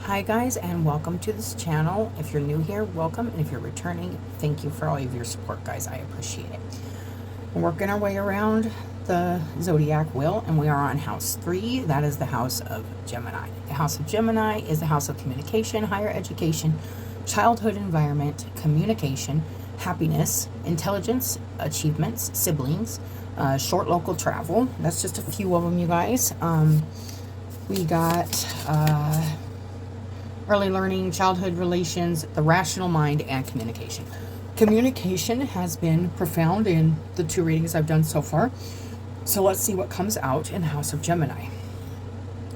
Hi guys, and welcome to this channel. If you're new here, welcome, and if you're returning, thank you for all of your support, guys. I appreciate it. We're working our way around the zodiac wheel, and we are on house 3. That is the house of Gemini. The house of Gemini is the house of communication, higher education, childhood environment, communication, happiness, intelligence, achievements, siblings, short local travel. That's just a few of them, you guys. We got early learning, childhood relations, the rational mind, and communication. Communication has been profound in the 2 readings I've done so far. So let's see what comes out in House of Gemini.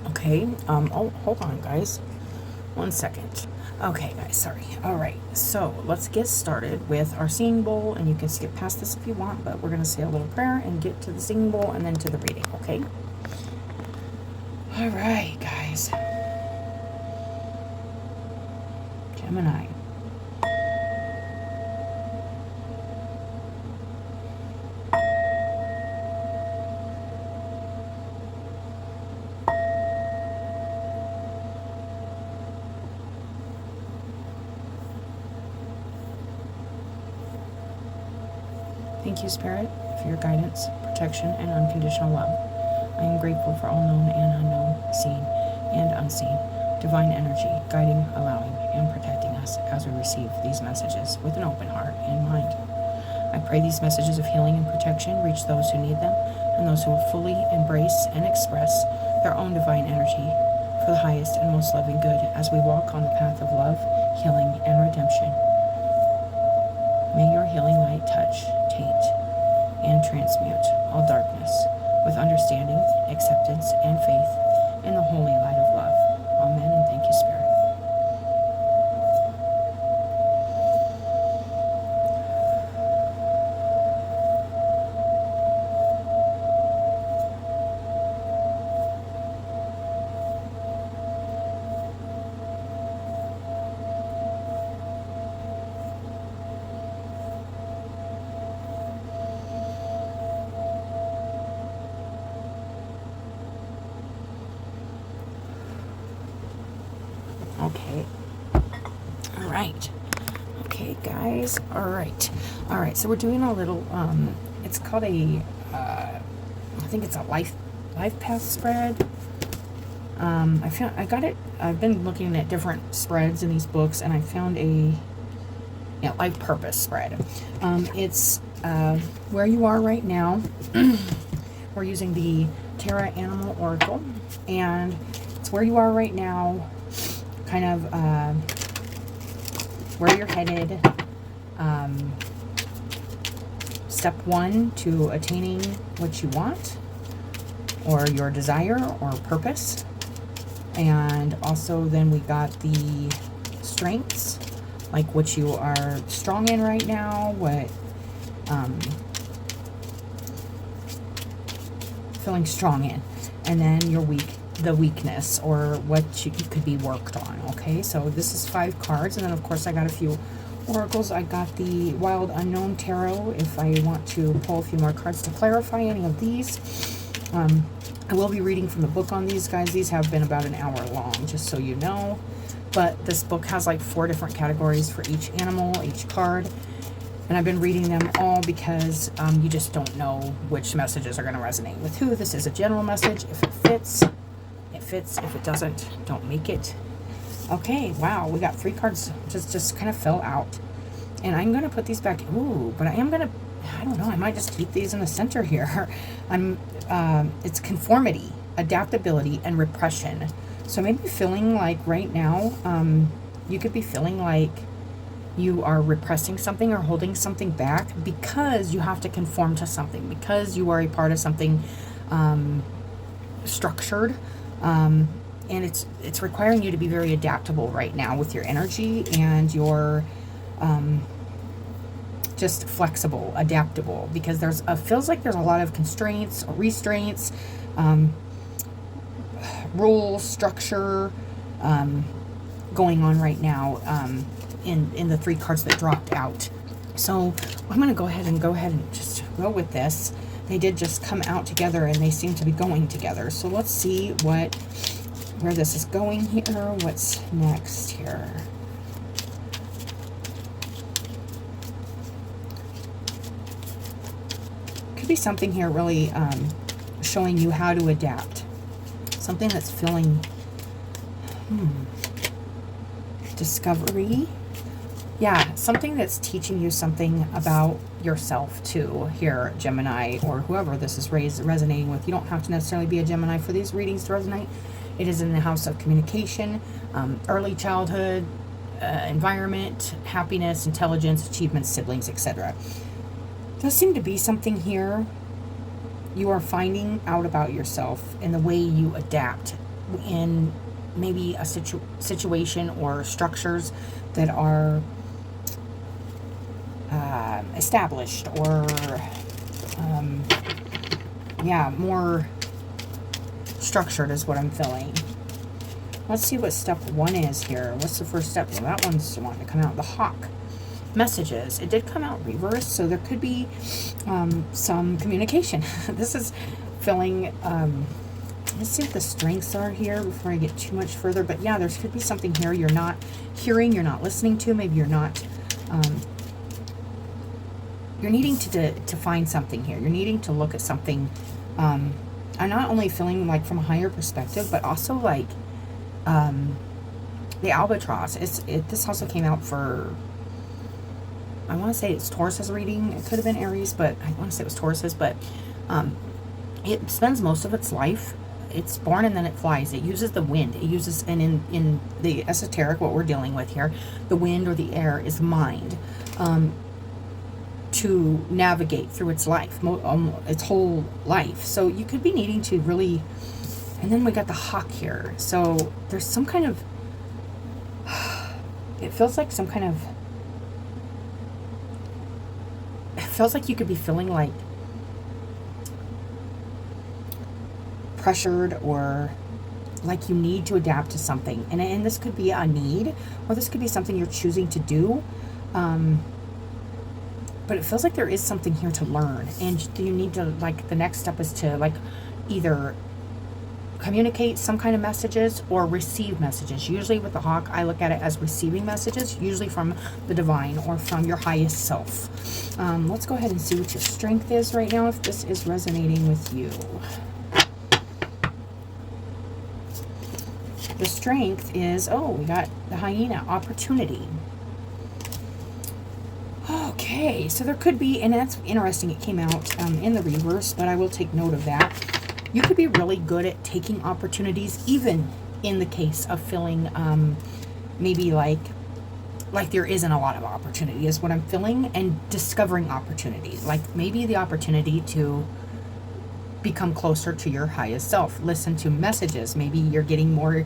Okay, oh, hold on, guys. 1 second. Okay, guys, sorry. All right, so let's get started with our singing bowl, and you can skip past this if you want, but we're going to say a little prayer and get to the singing bowl and then to the reading, okay? All right, guys. Gemini. Thank you, Spirit, for your guidance, protection, and unconditional love. I am grateful for all known and unknown, seen and unseen, divine energy guiding, allowing, and protecting us as we receive these messages with an open heart and mind. I pray these messages of healing and protection reach those who need them and those who will fully embrace and express their own divine energy for the highest and most loving good as we walk on the path of love, healing, and redemption. May your healing light touch, taint, and transmute all darkness with understanding, acceptance, and faith in the holy light of love. Amen, and thank you, Spirit. Okay. All right. Okay, guys. All right. So we're doing a little, it's called a, I think it's a life path spread. I've been looking at different spreads in these books, and I found a, life purpose spread. It's, where you are right now. We're using the Terra Animal Oracle, and it's where you are right now, kind of where you're headed, step 1 to attaining what you want or your desire or purpose. And also then we got the strengths, like what you are strong in right now, what feeling strong in, and then the weakness, or what you could be worked on. Okay, so this is 5 cards, and then of course I got a few oracles. I got the Wild Unknown Tarot if I want to pull a few more cards to clarify any of these. I will be reading from the book on these, guys. These have been about an hour long, just so you know, but this book has like 4 different categories for each animal, each card, and I've been reading them all because you just don't know which messages are going to resonate with who. This is a general message. If it fits, it fits. If it doesn't, don't make it. Okay, wow, we got 3 cards just kind of fell out, and I'm going to put these back. Ooh, but I don't know, I might just keep these in the center here. It's conformity, adaptability, and repression. So maybe feeling like right now, you could be feeling like you are repressing something or holding something back because you have to conform to something, because you are a part of something structured, and it's requiring you to be very adaptable right now with your energy and your just flexible, adaptable, because feels like there's a lot of constraints, restraints, rules, structure going on right now in the 3 cards that dropped out. So I'm going to go ahead and just go with this. They did just come out together, and they seem to be going together. So let's see what where this is going here. What's next here? Could be something here really showing you how to adapt. Something that's feeling discovery. Yeah, something that's teaching you something about yourself too here, Gemini, or whoever this is resonating with. You don't have to necessarily be a Gemini for these readings to resonate. It is in the house of communication, early childhood, environment, happiness, intelligence, achievements, siblings, etc. Does seem to be something here you are finding out about yourself and the way you adapt in maybe a situation or structures that are established or yeah, more structured is what I'm feeling. Let's see what step 1 is here. What's the first step? Well, that one's wanting to come out. The hawk. Messages. It did come out reversed, so there could be some communication. This is feeling, let's see what the strengths are here before I get too much further. But yeah, there could be something here you're not hearing, you're not listening to. Maybe you're not, you're needing to find something here. You're needing to look at something. I'm not only feeling like from a higher perspective, but also like the albatross. This also came out for, I want to say it's Taurus's reading. It could have been Aries, but I want to say it was Taurus's. But it spends most of its life. It's born and then it flies. It uses the wind. It uses, and in the esoteric, what we're dealing with here, the wind or the air is mind to navigate through its life, its whole life. So you could be needing to really, and then we got the hawk here. So there's some kind of, it feels like some kind of, it feels like you could be feeling like pressured or like you need to adapt to something. And this could be a need, or this could be something you're choosing to do. But it feels like there is something here to learn. And you need to, like, the next step is to, like, either communicate some kind of messages or receive messages. Usually with the hawk, I look at it as receiving messages, usually from the divine or from your highest self. Let's go ahead and see what your strength is right now, if this is resonating with you. The strength is, oh, we got the hyena, opportunity. Okay, so there could be, and that's interesting, it came out in the reverse, but I will take note of that. You could be really good at taking opportunities, even in the case of feeling maybe like there isn't a lot of opportunity is what I'm feeling, and discovering opportunities. Like maybe the opportunity to become closer to your highest self. Listen to messages. Maybe you're getting more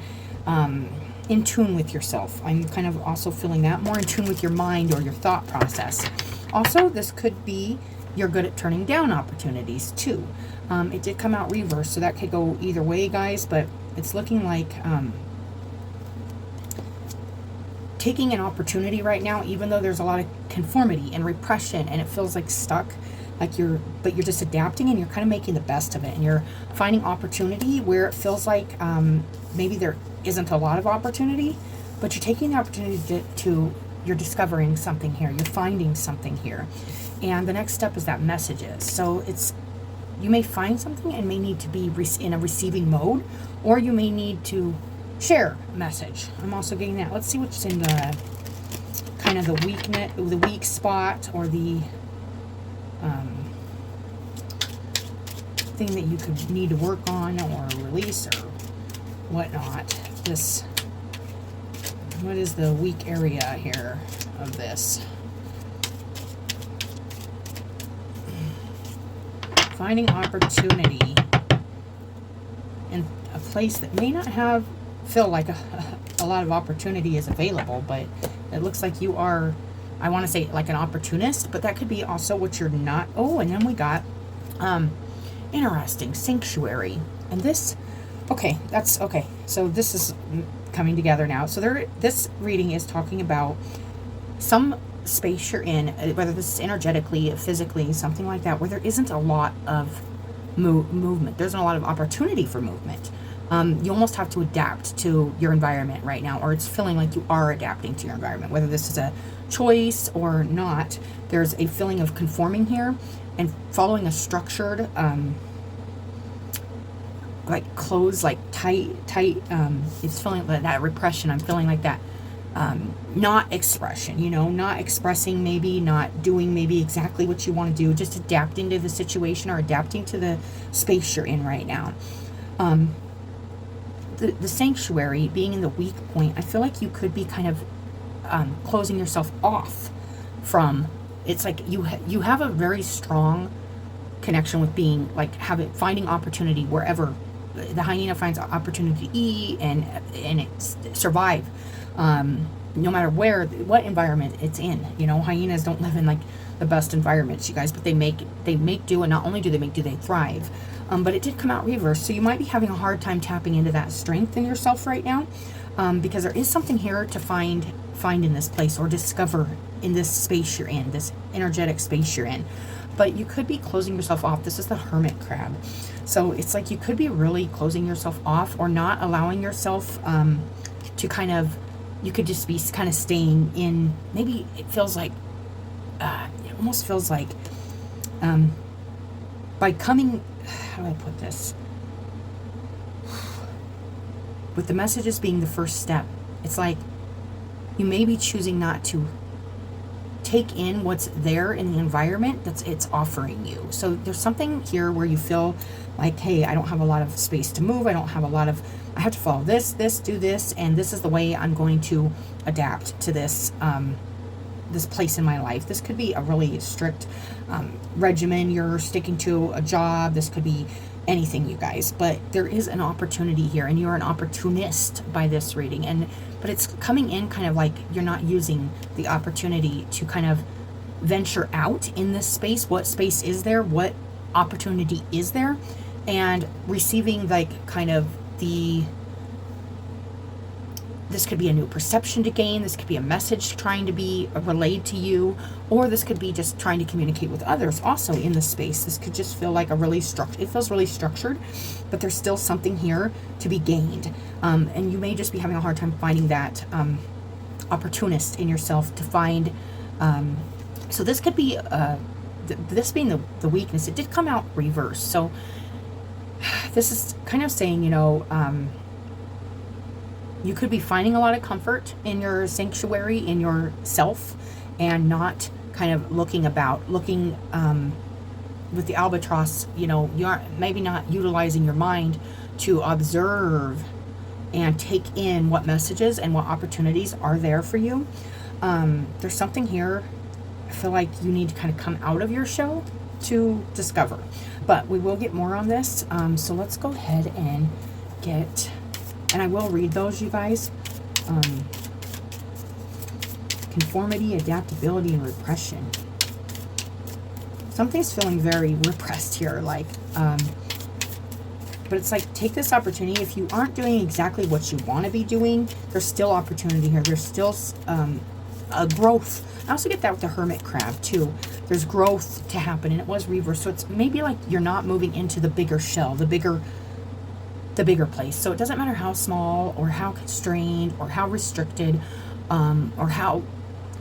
in tune with yourself. I'm kind of also feeling that, more in tune with your mind or your thought process. Also, this could be you're good at turning down opportunities too. It did come out reverse, so that could go either way, guys, but it's looking like taking an opportunity right now, even though there's a lot of conformity and repression and it feels like stuck, like but you're just adapting and you're kind of making the best of it, and you're finding opportunity where it feels like maybe there isn't a lot of opportunity, but you're taking the opportunity to you're discovering something here, you're finding something here. And the next step is that messages. So it's, you may find something and may need to be in a receiving mode, or you may need to share a message. I'm also getting that. Let's see what's in the kind of the weak spot, or the thing that you could need to work on or release or whatnot. What is the weak area here of this? Finding opportunity in a place that may not feel like a lot of opportunity is available, but it looks like you are, I want to say like an opportunist, but that could be also what you're not. Oh, and then we got interesting, sanctuary. And this, okay, that's okay. So this is coming together now. So this reading is talking about some space you're in, whether this is energetically, physically, something like that, where there isn't a lot of movement. There isn't a lot of opportunity for movement. You almost have to adapt to your environment right now, or it's feeling like you are adapting to your environment, whether this is a choice or not. There's a feeling of conforming here and following a structured, like clothes, like tight. It's feeling like that repression. I'm feeling like that. Not expression, not expressing, maybe not doing maybe exactly what you want to do, just adapting to the situation or adapting to the space you're in right now. The sanctuary being in the weak point, I feel like you could be kind of closing yourself off from. It's like you have a very strong connection with being like finding opportunity wherever. The hyena finds opportunity to eat and survive, no matter what environment it's in. Hyenas don't live in like the best environments, you guys, but they make do, and not only do they make do, they thrive. But it did come out reverse, so you might be having a hard time tapping into that strength in yourself right now, because there is something here to find in this place or discover in this space you're in, this energetic space you're in. But you could be closing yourself off. This is the hermit crab. So it's like you could be really closing yourself off or not allowing yourself to kind of, you could just be kind of staying in, maybe it feels like, it almost feels like by coming, how do I put this? With the messages being the first step, it's like you may be choosing not to take in what's there in the environment it's offering you. So there's something here where you feel like, hey, I don't have a lot of space to move. I have to follow this, do this, and this is the way I'm going to adapt to this this place in my life. This could be a really strict regimen. You're sticking to a job. This could be anything, you guys, but there is an opportunity here, and you're an opportunist by this reading, but it's coming in kind of like you're not using the opportunity to kind of venture out in this space. What space is there? What opportunity is there? And receiving like kind of this could be a new perception to gain. This could be a message trying to be relayed to you, or this could be just trying to communicate with others also in the space. This could just feel like it feels really structured, but there's still something here to be gained. And you may just be having a hard time finding that opportunist in yourself to find. So this could be, this being the weakness, it did come out reverse. So this is kind of saying, you could be finding a lot of comfort in your sanctuary, in yourself, and not kind of looking with the albatross, you aren't maybe not utilizing your mind to observe and take in what messages and what opportunities are there for you. There's something here I feel like you need to kind of come out of your shell to discover. But we will get more on this. So let's go ahead and get... And I will read those, you guys. Conformity, adaptability, and repression. Something's feeling very repressed here, like, but it's like, take this opportunity. If you aren't doing exactly what you want to be doing, there's still opportunity here. There's still a growth. I also get that with the hermit crab too. There's growth to happen, and it was reversed. So it's maybe like you're not moving into the bigger shell, the bigger place. So it doesn't matter how small or how constrained or how restricted or how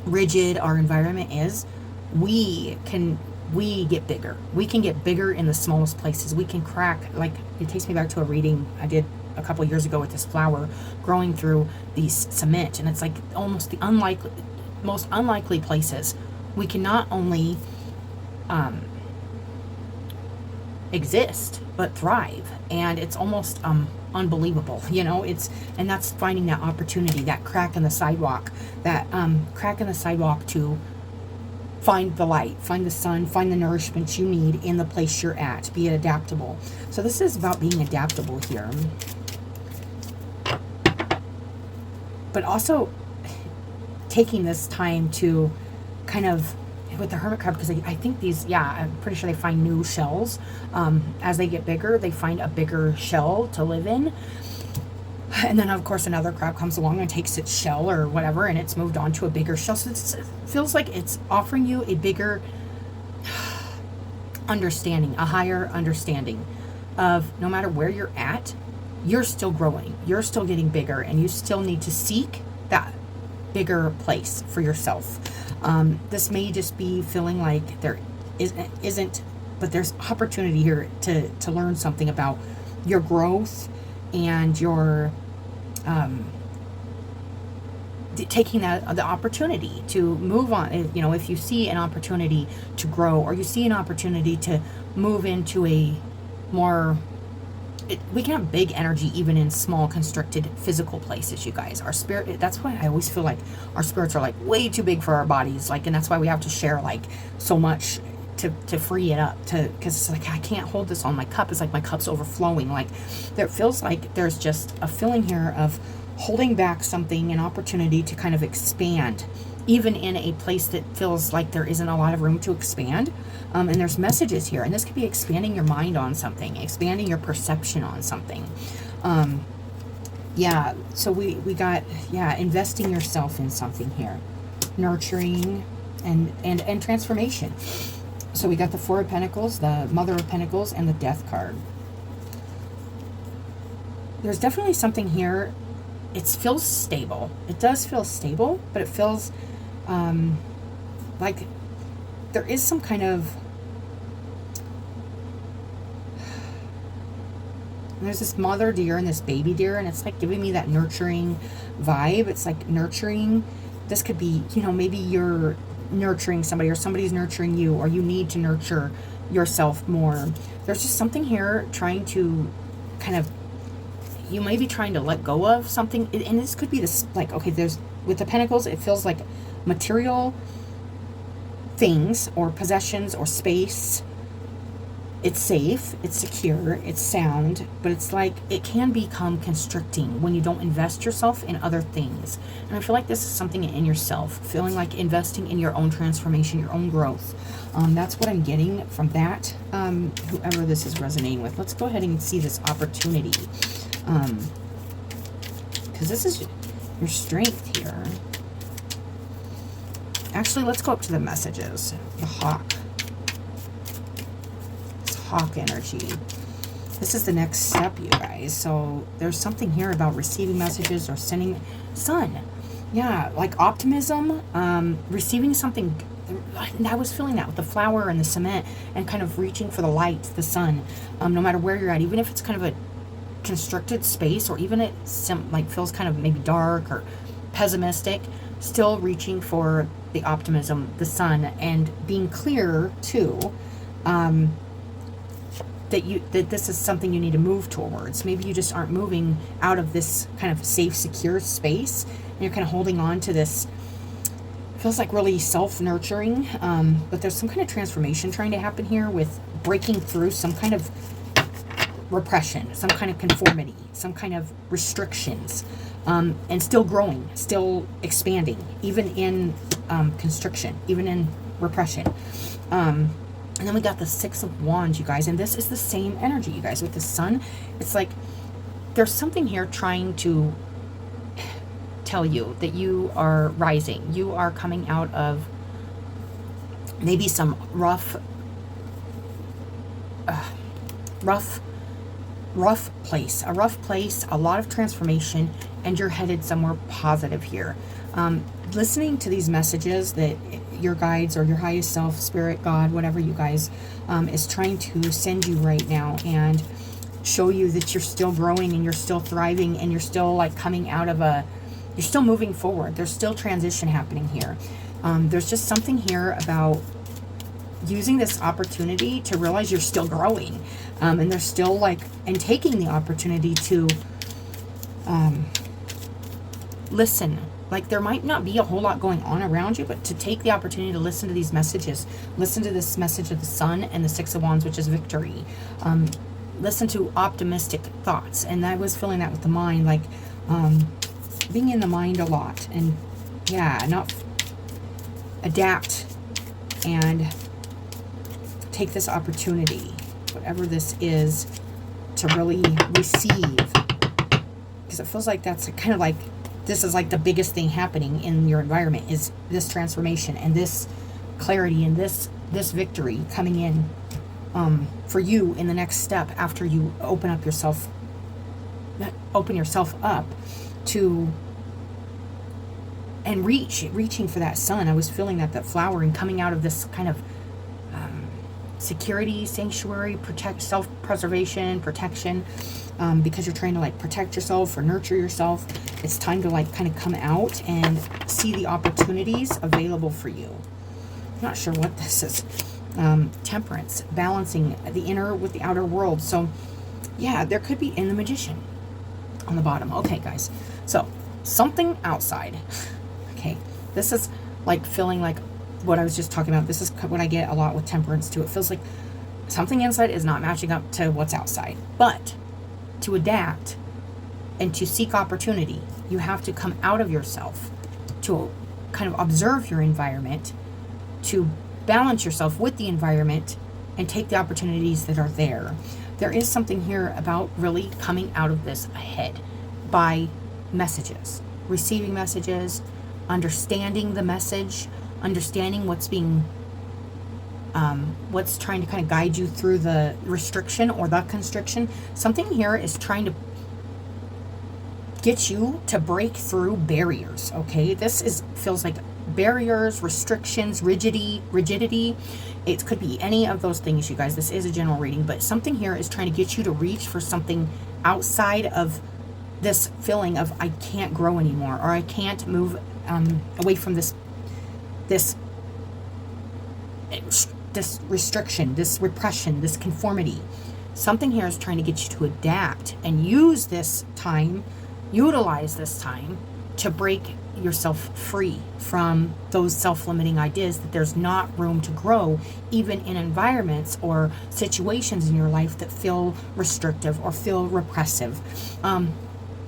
rigid our environment is, we get bigger. We can get bigger in the smallest places. We can crack, like, it takes me back to a reading I did a couple of years ago with this flower growing through these cement, and it's like almost the most unlikely places. We can not only exist but thrive, and it's almost unbelievable, and that's finding that opportunity, that crack in the sidewalk, to find the light, find the sun, find the nourishment you need in the place you're at. Be adaptable. So this is about being adaptable here, but also taking this time to kind of, with the hermit crab, because I think these, I'm pretty sure they find new shells. As they get bigger, they find a bigger shell to live in. And then, of course, another crab comes along and takes its shell or whatever, and it's moved on to a bigger shell. So it feels like it's offering you a bigger understanding, a higher understanding of no matter where you're at, you're still growing, you're still getting bigger, and you still need to seek that bigger place for yourself. This may just be feeling like there isn't, but there's opportunity here to learn something about your growth and your taking the opportunity to move on. You know, if you see an opportunity to grow, or you see an opportunity to move into a more, we can have big energy even in small constricted physical places, you guys. Our spirit, that's why I always feel like our spirits are like way too big for our bodies, like, and that's why we have to share like so much to free it up, because it's like, I can't hold this on my cup. It's like my cup's overflowing. Like, there feels like there's just a feeling here of holding back something, an opportunity to kind of expand, even in a place that feels like there isn't a lot of room to expand. And there's messages here, and this could be expanding your mind on something, expanding your perception on something. Yeah, so we got, yeah, investing yourself in something here, nurturing and transformation. So we got the Four of Pentacles, the Mother of Pentacles, and the Death card. There's definitely something here. It feels stable. It does feel stable, but it feels like there is some kind of, there's this mother deer and this baby deer, and it's like giving me that nurturing vibe. It's like nurturing. This could be, you know, maybe you're nurturing somebody, or somebody's nurturing you, or you need to nurture yourself more. There's just something here trying to kind of, you may be trying to let go of something, and this could be this, like, okay, there's, with the Pentacles, it feels like material things or possessions or space. It's safe, it's secure, it's sound, but it's like it can become constricting when you don't invest yourself in other things. And I feel like this is something in yourself, feeling like investing in your own transformation, your own growth. That's what I'm getting from that. Whoever this is resonating with, let's go ahead and see this opportunity. Because this is your strength here. Actually, let's go up to the messages. The Hawk. Hawk energy. This is the next step, you guys. So there's something here about receiving messages or sending. Sun. Yeah, like optimism, receiving something. I was feeling that with the flower and the cement, and kind of reaching for the light, the sun, no matter where you're at, even if it's kind of a constricted space, or even it like feels kind of maybe dark or pessimistic, still reaching for the optimism, the sun, and being clear too, that this is something you need to move towards. Maybe you just aren't moving out of this kind of safe, secure space, and you're kind of holding on to this. It feels like really self-nurturing, but there's some kind of transformation trying to happen here, with breaking through some kind of repression, some kind of conformity, some kind of restrictions, and still growing, still expanding, even in constriction, even in repression. And then we got the Six of Wands, you guys, and this is the same energy, you guys, with the sun. It's like there's something here trying to tell you that you are rising. You are coming out of maybe some rough place, a lot of transformation, and you're headed somewhere positive here. Listening to these messages that your guides or your highest self, spirit, God, whatever you guys, is trying to send you right now, and show you that you're still growing and you're still thriving, and you're still like coming out of you're still moving forward. There's still transition happening here. There's just something here about using this opportunity to realize you're still growing, and there's still like, and taking the opportunity to listen. Like, there might not be a whole lot going on around you, but to take the opportunity to listen to these messages, listen to this message of the sun and the Six of Wands, which is victory. Listen to optimistic thoughts. And I was feeling that with the mind, like being in the mind a lot, and yeah, not adapt and take this opportunity, whatever this is, to really receive, because it feels like that's kind of like, this is like the biggest thing happening in your environment, is this transformation and this clarity and this victory coming in for you in the next step, after you open up yourself open yourself up to, and reaching for that sun. I was feeling that flowering, coming out of this kind of security, sanctuary, self-preservation, protection, because you're trying to like protect yourself or nurture yourself. It's time to like kind of come out and see the opportunities available for you. I'm not sure what this is. Temperance, balancing the inner with the outer world. So yeah, there could be in the Magician on the bottom. Okay, guys. So something outside. Okay, this is like feeling like what I was just talking about. This is what I get a lot with Temperance too. It feels like something inside is not matching up to what's outside. But to adapt and to seek opportunity, you have to come out of yourself to kind of observe your environment, to balance yourself with the environment and take the opportunities that are there. There is something here about really coming out of this ahead by messages, receiving messages, understanding the message, understanding what's being, what's trying to kind of guide you through the restriction or the constriction. Something here is trying to get you to break through barriers, okay? This feels like barriers, restrictions, rigidity. It could be any of those things, you guys. This is a general reading, but something here is trying to get you to reach for something outside of this feeling of I can't grow anymore, or I can't move away from this restriction, this repression, this conformity. Something here is trying to get you to adapt and utilize this time to break yourself free from those self-limiting ideas that there's not room to grow, even in environments or situations in your life that feel restrictive or feel repressive,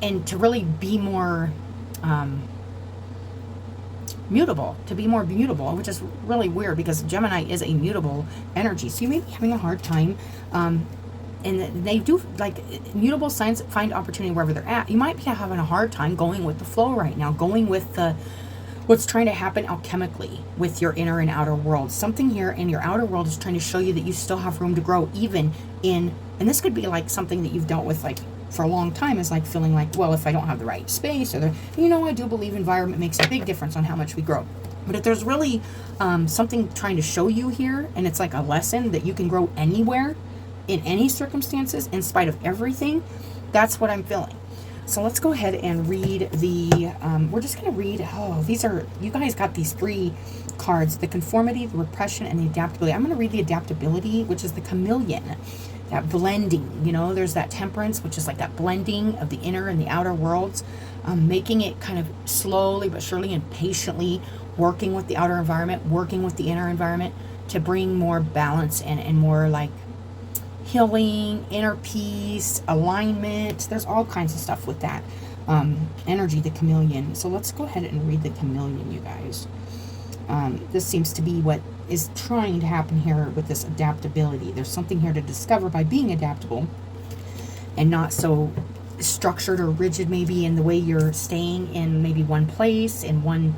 and to really be more mutable, which is really weird because Gemini is a mutable energy. So you may be having a hard time, and they do, like, mutable signs find opportunity wherever they're at. You might be having a hard time going with the flow right now, going with what's trying to happen alchemically with your inner and outer world. Something here in your outer world is trying to show you that you still have room to grow, even in, and this could be like something that you've dealt with like for a long time, is like feeling like, well, if I don't have the right space, or I do believe environment makes a big difference on how much we grow. But if there's really something trying to show you here, and it's like a lesson that you can grow anywhere, in any circumstances, in spite of everything, that's what I'm feeling. So let's go ahead and read the, we're just going to read, these are, you guys got these 3 cards, the conformity, the repression, and the adaptability. I'm going to read the adaptability, which is the chameleon, that blending, there's that temperance, which is like that blending of the inner and the outer worlds, making it kind of slowly but surely and patiently working with the outer environment, working with the inner environment to bring more balance and more like healing, inner peace, alignment. There's all kinds of stuff with that energy, the chameleon. So let's go ahead and read the chameleon, you guys. This seems to be what is trying to happen here with this adaptability. There's something here to discover by being adaptable and not so structured or rigid maybe in the way you're staying in maybe one place, in one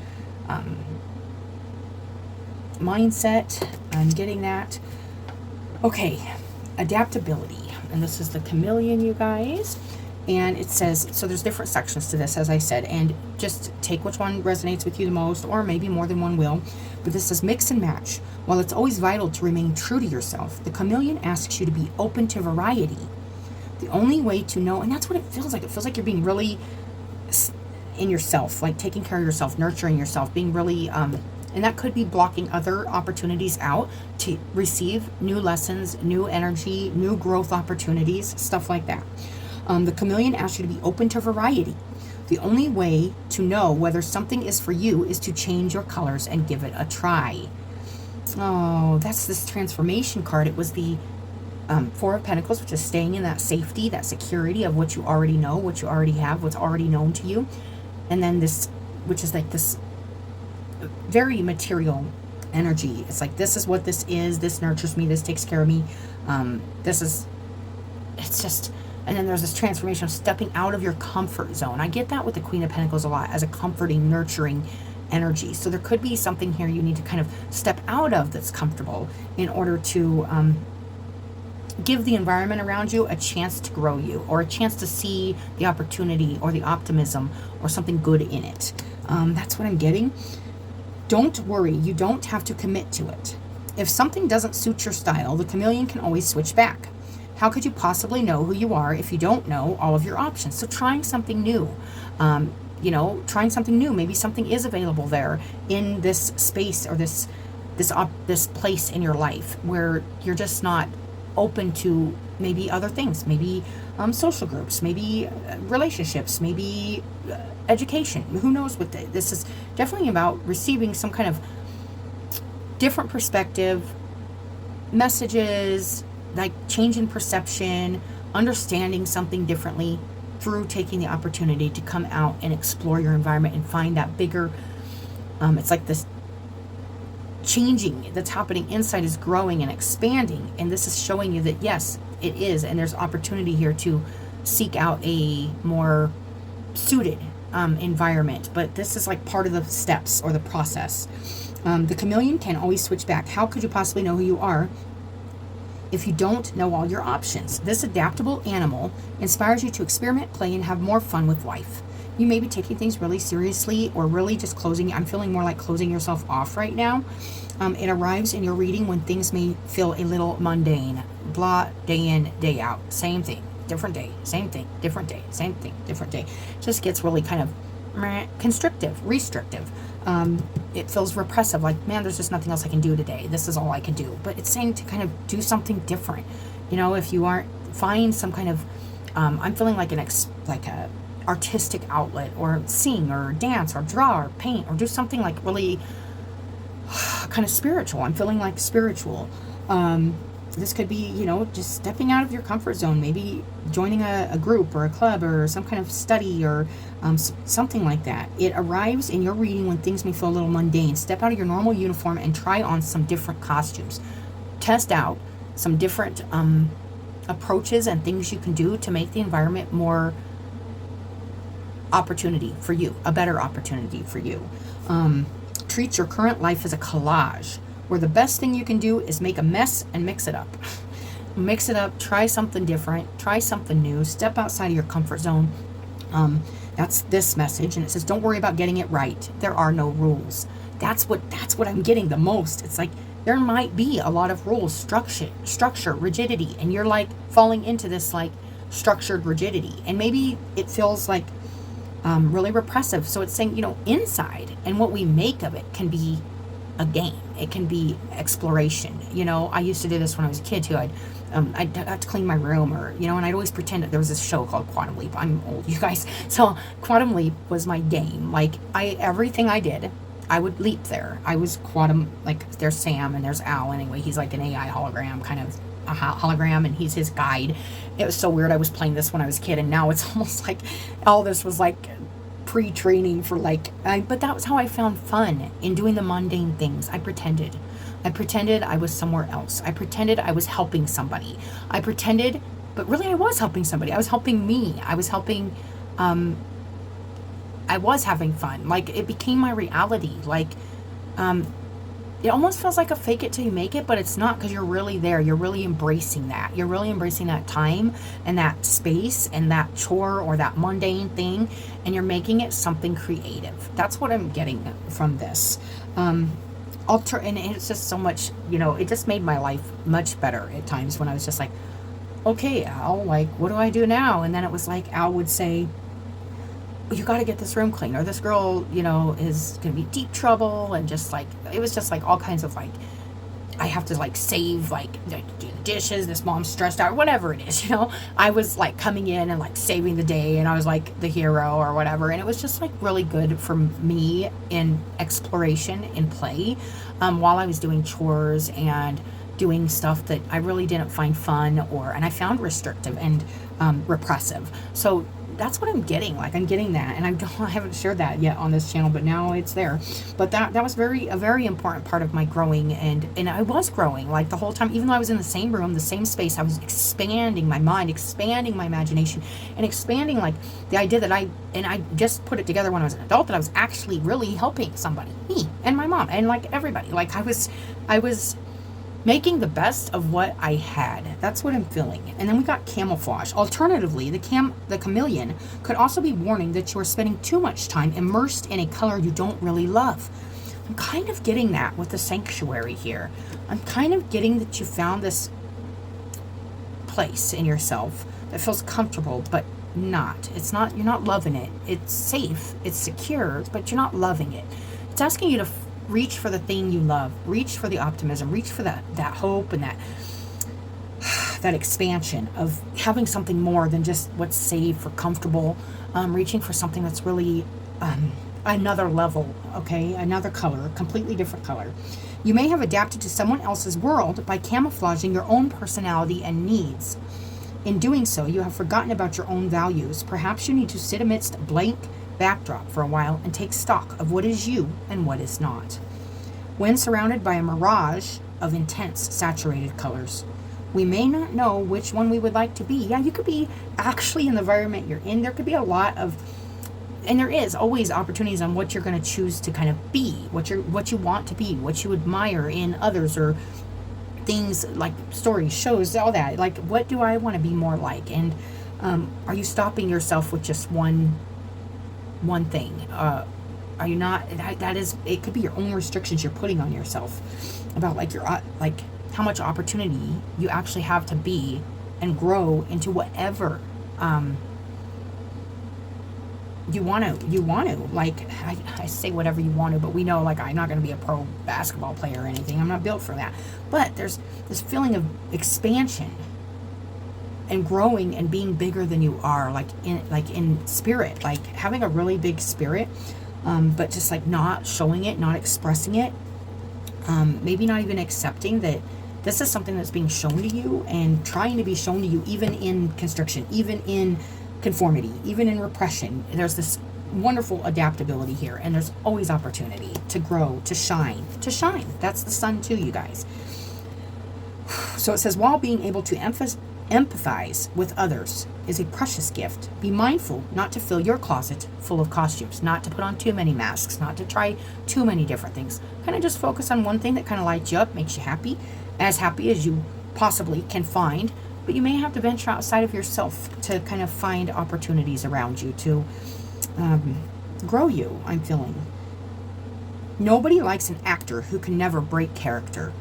mindset. I'm getting that. Okay, adaptability. And this is the chameleon, you guys. And it says, so there's different sections to this, as I said, and just take which one resonates with you the most, or maybe more than one will. But this says mix and match. While it's always vital to remain true to yourself, the chameleon asks you to be open to variety. The only way to know, and that's what it feels like. It feels like you're being really in yourself, like taking care of yourself, nurturing yourself, being really, and that could be blocking other opportunities out to receive new lessons, new energy, new growth opportunities, stuff like that. The chameleon asks you to be open to variety. The only way to know whether something is for you is to change your colors and give it a try. Oh, that's this transformation card. It was the 4 of Pentacles, which is staying in that safety, that security of what you already know, what you already have, what's already known to you. And then this, which is like this very material energy. It's like, this is what this is. This nurtures me. This takes care of me. It's just... And then there's this transformation of stepping out of your comfort zone. I get that with the Queen of Pentacles a lot as a comforting, nurturing energy. So there could be something here you need to kind of step out of that's comfortable in order to give the environment around you a chance to grow you, or a chance to see the opportunity or the optimism or something good in it. That's what I'm getting. Don't worry, you don't have to commit to it. If something doesn't suit your style, the chameleon can always switch back. How could you possibly know who you are if you don't know all of your options? So trying something new, trying something new. Maybe something is available there in this space or this place in your life where you're just not open to maybe other things, maybe social groups, maybe relationships, maybe education. Who knows what this is definitely about, receiving some kind of different perspective, messages, like change in perception, understanding something differently through taking the opportunity to come out and explore your environment and find that bigger, it's like this changing that's happening inside is growing and expanding, and this is showing you that yes, it is, and there's opportunity here to seek out a more suited environment. But this is like part of the steps or the process. The chameleon can always switch back. How could you possibly know who you are if you don't know all your options? This adaptable animal inspires you to experiment, play, and have more fun with life. You may be taking things really seriously or really just closing. I'm feeling more like closing yourself off right now. It arrives in your reading when things may feel a little mundane. Blah, day in, day out. Same thing, different day. Same thing, different day. Same thing, different day. Just gets really kind of constrictive, restrictive. It feels repressive, like, man, there's just nothing else I can do today. This is all I can do. But it's saying to kind of do something different. If you aren't, find some kind of, I'm feeling like a artistic outlet, or sing or dance or draw or paint or do something like really kind of spiritual. I'm feeling like spiritual. This could be, just stepping out of your comfort zone, maybe joining a group or a club or some kind of study or something like that. It arrives in your reading when things may feel a little mundane. Step out of your normal uniform and try on some different costumes. Test out some different approaches and things you can do to make the environment more opportunity for you, a better opportunity for you. Treat your current life as a collage, where the best thing you can do is make a mess and mix it up. Mix it up, try something different, try something new, step outside of your comfort zone. That's this message, and it says, don't worry about getting it right. There are no rules. That's what I'm getting the most. It's like there might be a lot of rules, structure, rigidity, and you're like falling into this like structured rigidity, and maybe it feels like really repressive. So it's saying, inside, and what we make of it can be a game. It can be exploration. I used to do this when I was a kid too. I'd have to clean my room, or and I'd always pretend that there was this show called Quantum Leap. I'm old, you guys. So Quantum Leap was my game. Like everything I did, I would leap there. I was quantum. Like there's Sam and there's Al. Anyway, he's like an AI hologram, kind of a hologram, and he's his guide. It was so weird. I was playing this when I was a kid, and now it's almost like all this was like pre-training for but that was how I found fun in doing the mundane things. I pretended I was somewhere else. I pretended I was helping somebody. But really I was helping somebody. I was helping me. I was helping, I was having fun. Like it became my reality. Like, it almost feels like a fake it till you make it, but it's not, because you're really there. You're really embracing that. You're really embracing that time and that space and that chore or that mundane thing, and you're making it something creative. That's what I'm getting from this. And it's just so much, it just made my life much better at times when I was just like, okay, Al, like, what do I do now? And then it was like Al would say, you got to get this room clean, or this girl, is going to be deep trouble. And just like, it was just like all kinds of like, I have to like save like the dishes, this mom's stressed out, whatever it is, I was like coming in and like saving the day, and I was like the hero or whatever. And it was just like really good for me in exploration, in play, while I was doing chores and doing stuff that I really didn't find fun, and I found restrictive and repressive. So that's what I'm getting. Like I'm getting that, and I haven't shared that yet on this channel, but now it's there. But that was a very important part of my growing, and I was growing like the whole time. Even though I was in the same room, the same space, I was expanding my mind, expanding my imagination, and expanding like the idea that I just put it together when I was an adult, that I was actually really helping somebody, me and my mom and like everybody. Like I was Making the best of what I had. That's what I'm feeling. And then we got camouflage. Alternatively, the chameleon could also be warning that you are spending too much time immersed in a color you don't really love. I'm kind of getting that with the sanctuary here. I'm kind of getting that you found this place in yourself that feels comfortable, but not. It's not, you're not loving it. It's safe, it's secure, but you're not loving it. It's asking you to reach for the thing you love, reach for the optimism, reach for that hope and that expansion of having something more than just what's safe or comfortable, reaching for something that's really another level, okay, another color, a completely different color. You may have adapted to someone else's world by camouflaging your own personality and needs. In doing so, you have forgotten about your own values. Perhaps you need to sit amidst a blank backdrop for a while and take stock of what is you and what is not. When surrounded by a mirage of intense saturated colors, we may not know which one we would like to be. Yeah, you could be actually in the environment you're in. There could be a lot of, and there is always opportunities on what you're going to choose to kind of be, what you want to be, what you admire in others, or things like stories, shows, all that. Like, what do I want to be more like? And are you stopping yourself with just one thing? Are you not? That is, it could be your own restrictions you're putting on yourself about like your how much opportunity you actually have to be and grow into whatever you want to. Like, I say whatever you want to, but we know, like, I'm not going to be a pro basketball player or anything. I'm not built for that. But there's this feeling of expansion and growing and being bigger than you are, like in spirit, like having a really big spirit, but just like not showing it, not expressing it, maybe not even accepting that this is something that's being shown to you and trying to be shown to you, even in constriction, even in conformity, even in repression. There's this wonderful adaptability here, and there's always opportunity to grow, to shine. That's the sun too, you guys. So it says, while being able to empathize with others is a precious gift, be mindful not to fill your closet full of costumes, not to put on too many masks, not to try too many different things. Kind of just focus on one thing that kind of lights you up, makes you happy as you possibly can find. But you may have to venture outside of yourself to kind of find opportunities around you to grow you, I'm feeling. Nobody likes an actor who can never break character.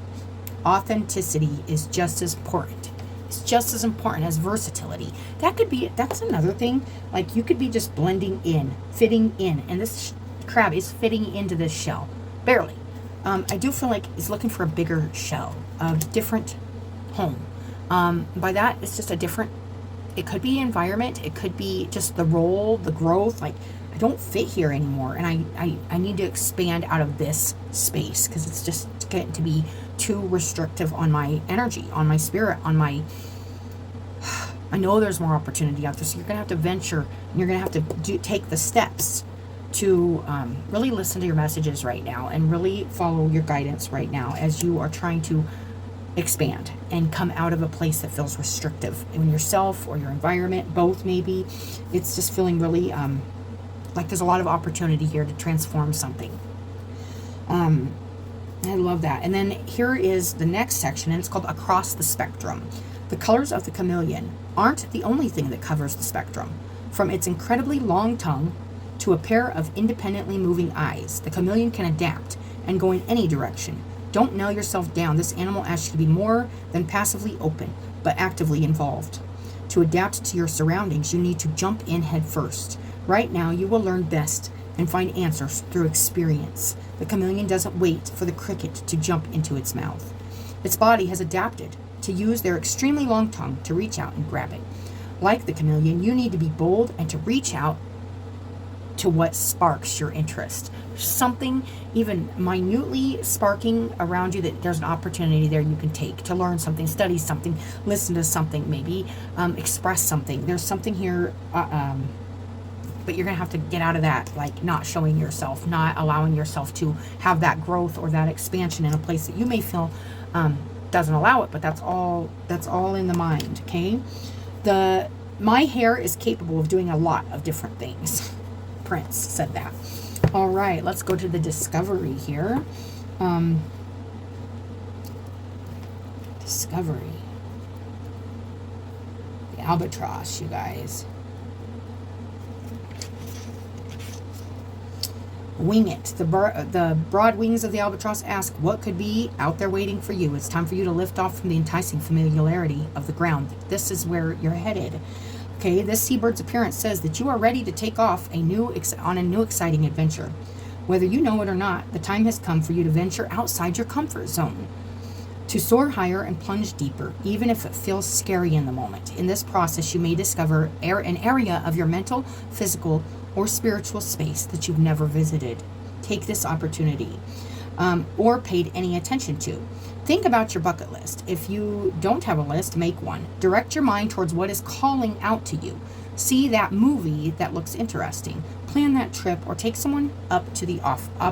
Authenticity is just as important. It's just as important as versatility. That's another thing. Like, you could be just blending in, fitting in, and this crab is fitting into this shell. Barely. I do feel like it's looking for a bigger shell, a different home. By that, it's just a different, it could be environment, it could be just the role, the growth, like, I don't fit here anymore, and I need to expand out of this space, because it's just getting to be too restrictive on my energy, on my spirit, on my, I know there's more opportunity out there, so you're going to have to venture, and you're going to have to take the steps to really listen to your messages right now, and really follow your guidance right now, as you are trying to expand and come out of a place that feels restrictive in yourself or your environment, both maybe. It's just feeling really like there's a lot of opportunity here to transform something. I love that. And then here is the next section, and it's called Across the Spectrum. The colors of the chameleon aren't the only thing that covers the spectrum. From its incredibly long tongue to a pair of independently moving eyes, the chameleon can adapt and go in any direction. Don't nail yourself down. This animal asks you to be more than passively open, but actively involved. To adapt to your surroundings, you need to jump in head first. Right now, you will learn best and find answers through experience. The chameleon doesn't wait for the cricket to jump into its mouth. Its body has adapted to use their extremely long tongue to reach out and grab it. Like the chameleon, you need to be bold and to reach out to what sparks your interest. Something even minutely sparking around you, that there's an opportunity there you can take to learn something, study something, listen to something, maybe express something. There's something here, but you're gonna have to get out of that, like not showing yourself, not allowing yourself to have that growth or that expansion in a place that you may feel doesn't allow it, but that's all in the mind. Okay, my hair is capable of doing a lot of different things. Prince said that. All right, let's go to the discovery here. discovery. The albatross, you guys. Wing it. The broad wings of the albatross ask what could be out there waiting for you. It's time for you to lift off from the enticing familiarity of the ground. This is where you're headed. Okay, this seabird's appearance says that you are ready to take off on a new exciting adventure. Whether you know it or not, the time has come for you to venture outside your comfort zone, to soar higher and plunge deeper, even if it feels scary in the moment. In this process, you may discover an area of your mental, physical, or spiritual space that you've never visited. Take this opportunity, or paid any attention to. Think about your bucket list. If you don't have a list, make one. Direct your mind towards what is calling out to you. See that movie that looks interesting. Plan that trip, or take someone up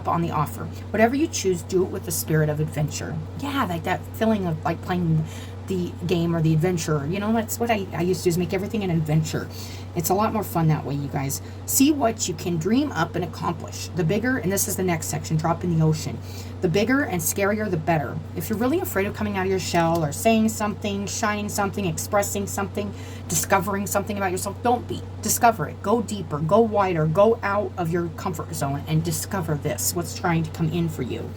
on the offer. Whatever you choose, do it with the spirit of adventure. Yeah, like that feeling of like playing the game or the adventure. You know, that's what I used to do, is make everything an adventure. It's a lot more fun that way, you guys. See what you can dream up and accomplish. The bigger, and this is the next section, drop in the ocean. The bigger and scarier, the better. If you're really afraid of coming out of your shell or saying something, shining something, expressing something, discovering something about yourself, don't be. Discover it. Go deeper, go wider, go out of your comfort zone and discover this, what's trying to come in for you.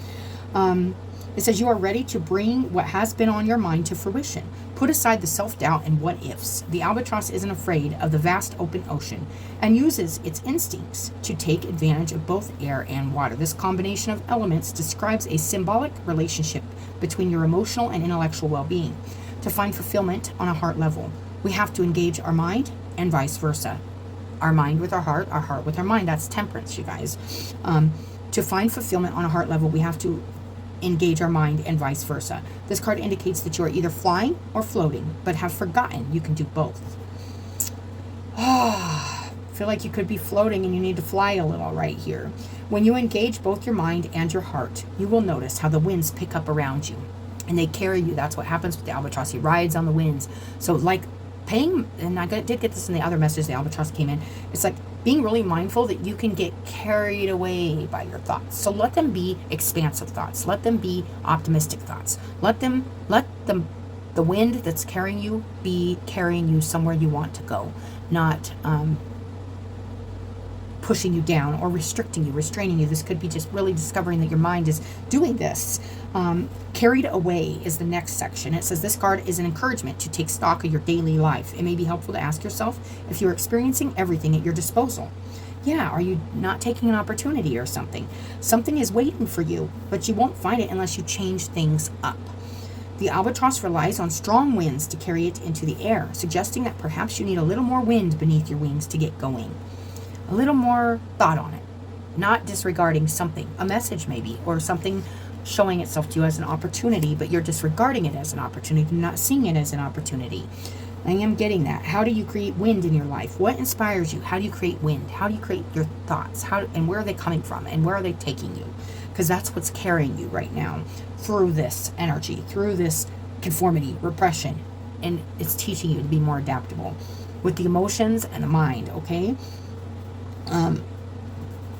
It says you are ready to bring what has been on your mind to fruition. Put aside the self-doubt and what-ifs. The albatross isn't afraid of the vast open ocean and uses its instincts to take advantage of both air and water. This combination of elements describes a symbolic relationship between your emotional and intellectual well-being. To find fulfillment on a heart level, we have to engage our mind and vice versa. Our mind with our heart with our mind. That's temperance, you guys. To find fulfillment on a heart level, we have to engage our mind and vice versa. This card indicates that you are either flying or floating, but have forgotten you can do both. Feel like you could be floating and you need to fly a little right here. When you engage both your mind and your heart, you will notice how the winds pick up around you and they carry you. That's what happens with the albatross. He rides on the winds. So like paying, and I did get this in the other message the albatross came in, it's like being really mindful that you can get carried away by your thoughts. So let them be expansive thoughts. Let them be optimistic thoughts. Let the wind that's carrying you be carrying you somewhere you want to go, not pushing you down or restricting you, restraining you. This could be just really discovering that your mind is doing this. Carried away is the next section. It says this card is an encouragement to take stock of your daily life. It may be helpful to ask yourself if you're experiencing everything at your disposal. Yeah, are you not taking an opportunity or something? Something is waiting for you, but you won't find it unless you change things up. The albatross relies on strong winds to carry it into the air, suggesting that perhaps you need a little more wind beneath your wings to get going. A little more thought on it, not disregarding something, a message maybe, or something showing itself to you as an opportunity, but you're disregarding it as an opportunity, not seeing it as an opportunity. I am getting that. How do you create wind in your life? What inspires you? How do you create wind? How do you create your thoughts? And where are they coming from? And where are they taking you? Because that's what's carrying you right now through this energy, through this conformity, repression, and it's teaching you to be more adaptable with the emotions and the mind, okay? I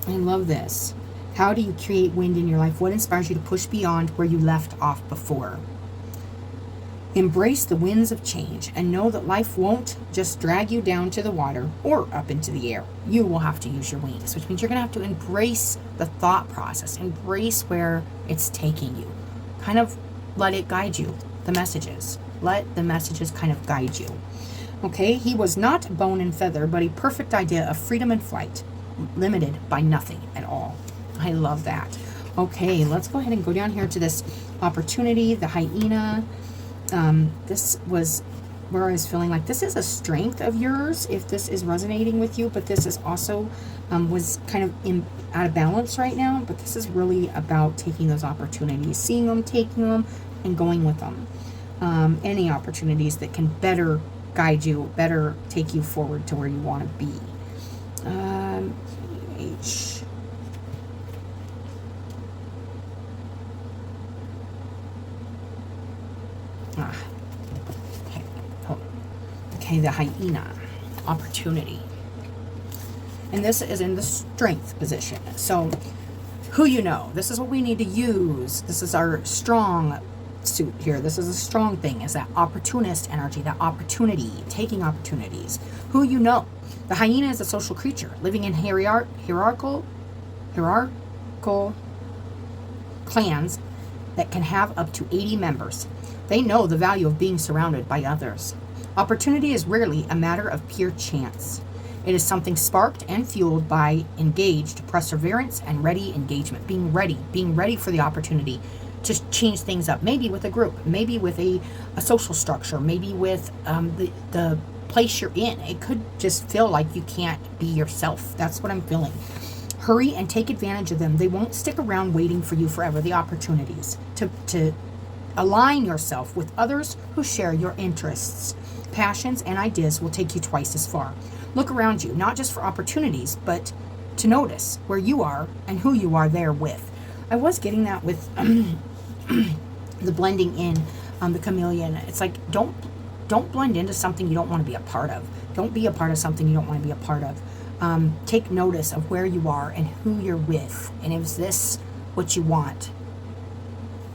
love this. How do you create wind in your life? What inspires you to push beyond where you left off before? Embrace the winds of change and know that life won't just drag you down to the water or up into the air. You will have to use your wings, which means you're going to have to embrace the thought process, embrace where it's taking you. Kind of let it guide you, the messages. Let the messages kind of guide you. Okay, he was not bone and feather, but a perfect idea of freedom and flight, limited by nothing at all. I love that. Okay, let's go ahead and go down here to this opportunity, the hyena. This was where I was feeling like this is a strength of yours if this is resonating with you, but this is also was kind of out of balance right now, but this is really about taking those opportunities, seeing them, taking them, and going with them. Any opportunities that can better guide you, better take you forward to where you want to be. Okay, the hyena, opportunity. And this is in the strength position. So, who you know, this is what we need to use. This is our strong suit here. This is a strong thing, is that opportunist energy, that opportunity, taking opportunities. Who you know. The hyena is a social creature living in hierarchical clans that can have up to 80 members. They know the value of being surrounded by others. Opportunity is rarely a matter of pure chance. It is something sparked and fueled by engaged perseverance and ready engagement. Being ready for the opportunity to change things up. Maybe with a group, maybe with a social structure, maybe with the place you're in. It could just feel like you can't be yourself. That's what I'm feeling. Hurry and take advantage of them. They won't stick around waiting for you forever. The opportunities to align yourself with others who share your interests, passions, and ideas will take you twice as far. Look around you, not just for opportunities, but to notice where you are and who you are there with. I was getting that with the blending in, the chameleon. It's like, don't blend into something you don't want to be a part of. Don't be a part of something you don't want to be a part of. Take notice of where you are and who you're with. And is this what you want?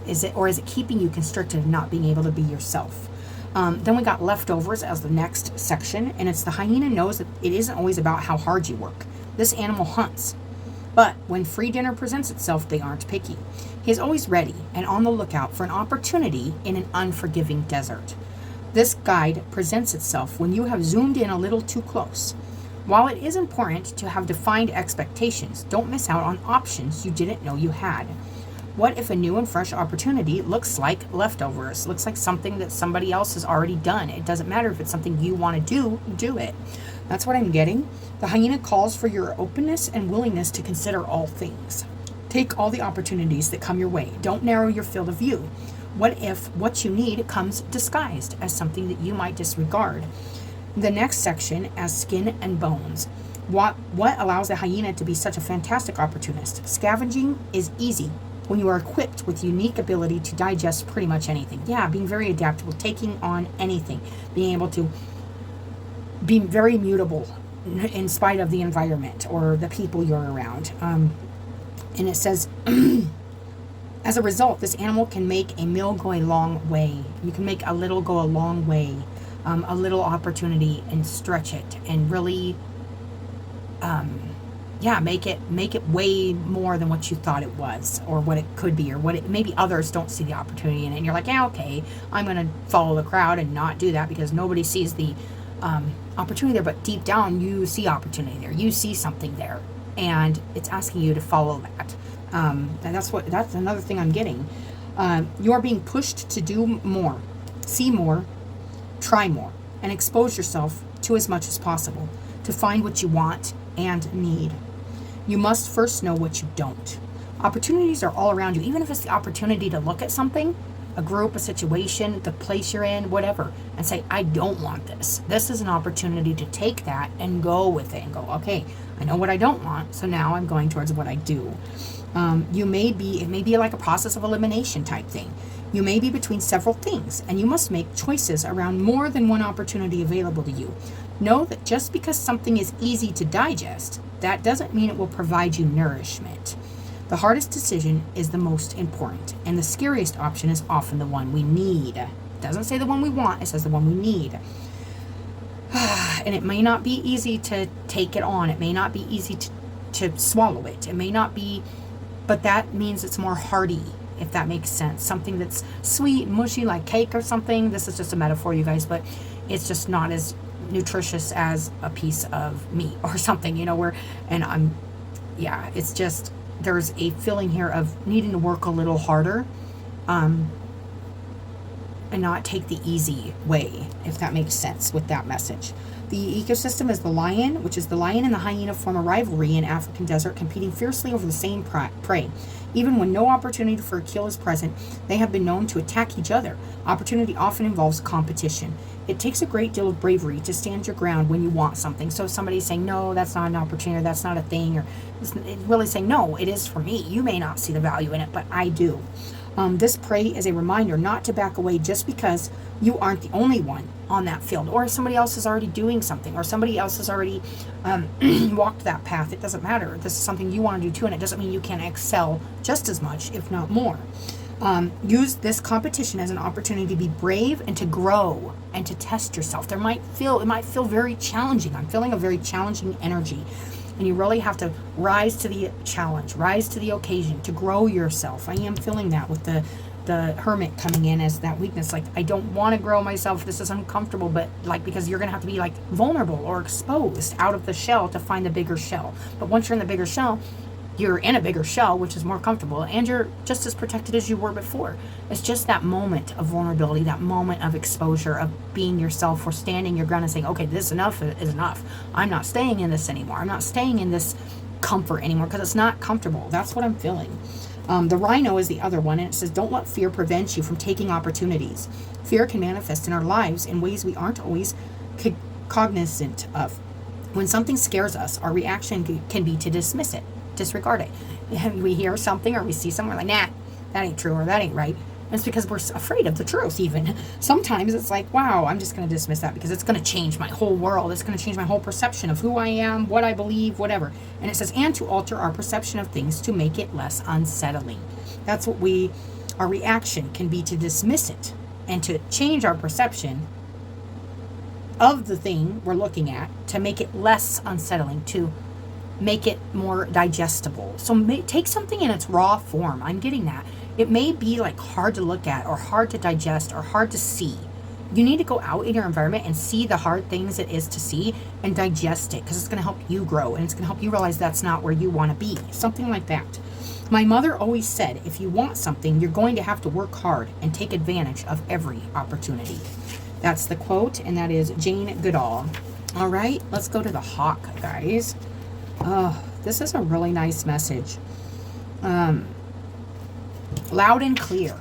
Is it keeping you constricted and not being able to be yourself? Then we got leftovers as the next section, and it's the hyena knows that it isn't always about how hard you work. This animal hunts. But when free dinner presents itself, they aren't picky. He is always ready and on the lookout for an opportunity in an unforgiving desert. This guide presents itself when you have zoomed in a little too close. While it is important to have defined expectations, don't miss out on options you didn't know you had. What if a new and fresh opportunity looks like leftovers, looks like something that somebody else has already done? It doesn't matter if it's something you want to do it. That's what I'm getting. The hyena calls for your openness and willingness to consider all things. Take all the opportunities that come your way. Don't narrow your field of view. What if what you need comes disguised as something that you might disregard? The next section, as skin and bones. What allows the hyena to be such a fantastic opportunist? Scavenging is easy when you are equipped with unique ability to digest pretty much anything. Yeah, being very adaptable, taking on anything, being able to be very mutable in spite of the environment or the people you're around. And it says, as a result, this animal can make a meal go a long way. You can make a little go a long way. A little opportunity and stretch it and really make it way more than what you thought it was or what it could be or what it maybe others don't see the opportunity in it, and you're like, yeah, okay, I'm gonna follow the crowd and not do that because nobody sees the opportunity there, but deep down you see opportunity there, you see something there, and it's asking you to follow that. And that's another thing I'm getting. You are being pushed to do more, see more, try more, and expose yourself to as much as possible to find what you want and need. You must first know what you don't. Opportunities are all around you, even if it's the opportunity to look at something, a group, a situation, the place you're in, whatever, and say, I don't want this. This is an opportunity to take that and go with it and go, okay, I know what I don't want, so now I'm going towards what I do. It may be like a process of elimination type thing. You may be between several things, and you must make choices around more than one opportunity available to you. Know that just because something is easy to digest, that doesn't mean it will provide you nourishment. The hardest decision is the most important, and the scariest option is often the one we need. It doesn't say the one we want, it says the one we need. And it may not be easy to take it on. It may not be easy to swallow it. It may not be, but that means it's more hearty, if that makes sense. Something that's sweet and mushy like cake or something. This is just a metaphor, you guys, but it's just not as nutritious as a piece of meat or something, it's just, there's a feeling here of needing to work a little harder, and not take the easy way, if that makes sense with that message. The ecosystem is the lion, which is the lion and the hyena form a rivalry in African desert, competing fiercely over the same prey. Even when no opportunity for a kill is present, they have been known to attack each other. Opportunity often involves competition. It takes a great deal of bravery to stand your ground when you want something. So if somebody's saying, no, that's not an opportunity, or that's not a thing, or it's really saying, no, it is for me. You may not see the value in it, but I do. This prey is a reminder not to back away just because you aren't the only one on that field, or somebody else is already doing something, or somebody else has already walked that path. It doesn't matter. This is something you want to do too, and it doesn't mean you can't excel just as much, if not more. Use this competition as an opportunity to be brave and to grow and to test yourself. It might feel very challenging. I'm feeling a very challenging energy. And you really have to rise to the challenge, rise to the occasion, to grow yourself. I am feeling that with the Hermit coming in as that weakness. Like, I don't want to grow myself. This is uncomfortable, but like, because you're going to have to be like vulnerable or exposed out of the shell to find the bigger shell. But once you're in the bigger shell, you're in a bigger shell, which is more comfortable, and you're just as protected as you were before. It's just that moment of vulnerability, that moment of exposure, of being yourself, or standing your ground and saying, okay, this enough is enough. I'm not staying in this anymore. I'm not staying in this comfort anymore because it's not comfortable. That's what I'm feeling. The Rhino is the other one, and it says, don't let fear prevent you from taking opportunities. Fear can manifest in our lives in ways we aren't always cognizant of. When something scares us, our reaction can be to dismiss it, disregard it. And we hear something or we see something, we're like, nah, that ain't true, or that ain't right. And it's because we're afraid of the truth even. Sometimes it's like, wow, I'm just going to dismiss that because it's going to change my whole world. It's going to change my whole perception of who I am, what I believe, whatever. And it says, and to alter our perception of things to make it less unsettling. That's what our reaction can be, to dismiss it and to change our perception of the thing we're looking at to make it less unsettling, to make it more digestible. So take something in its raw form. I'm getting that. It may be like hard to look at or hard to digest or hard to see. You need to go out in your environment and see the hard things it is to see and digest it, because it's going to help you grow and it's going to help you realize that's not where you want to be. Something like that. My mother always said, if you want something, you're going to have to work hard and take advantage of every opportunity. That's the quote, and that is Jane Goodall. All right, let's go to the Hawk, guys. Oh, this is a really nice message. Loud and clear.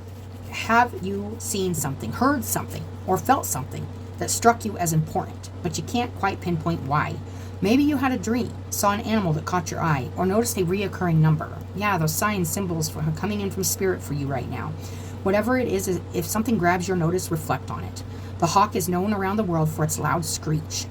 Have you seen something, heard something, or felt something that struck you as important, but you can't quite pinpoint why? Maybe you had a dream, saw an animal that caught your eye, or noticed a reoccurring number. Yeah, those signs, symbols for coming in from spirit for you right now. Whatever it is, if something grabs your notice, reflect on it. The hawk is known around the world for its loud screech.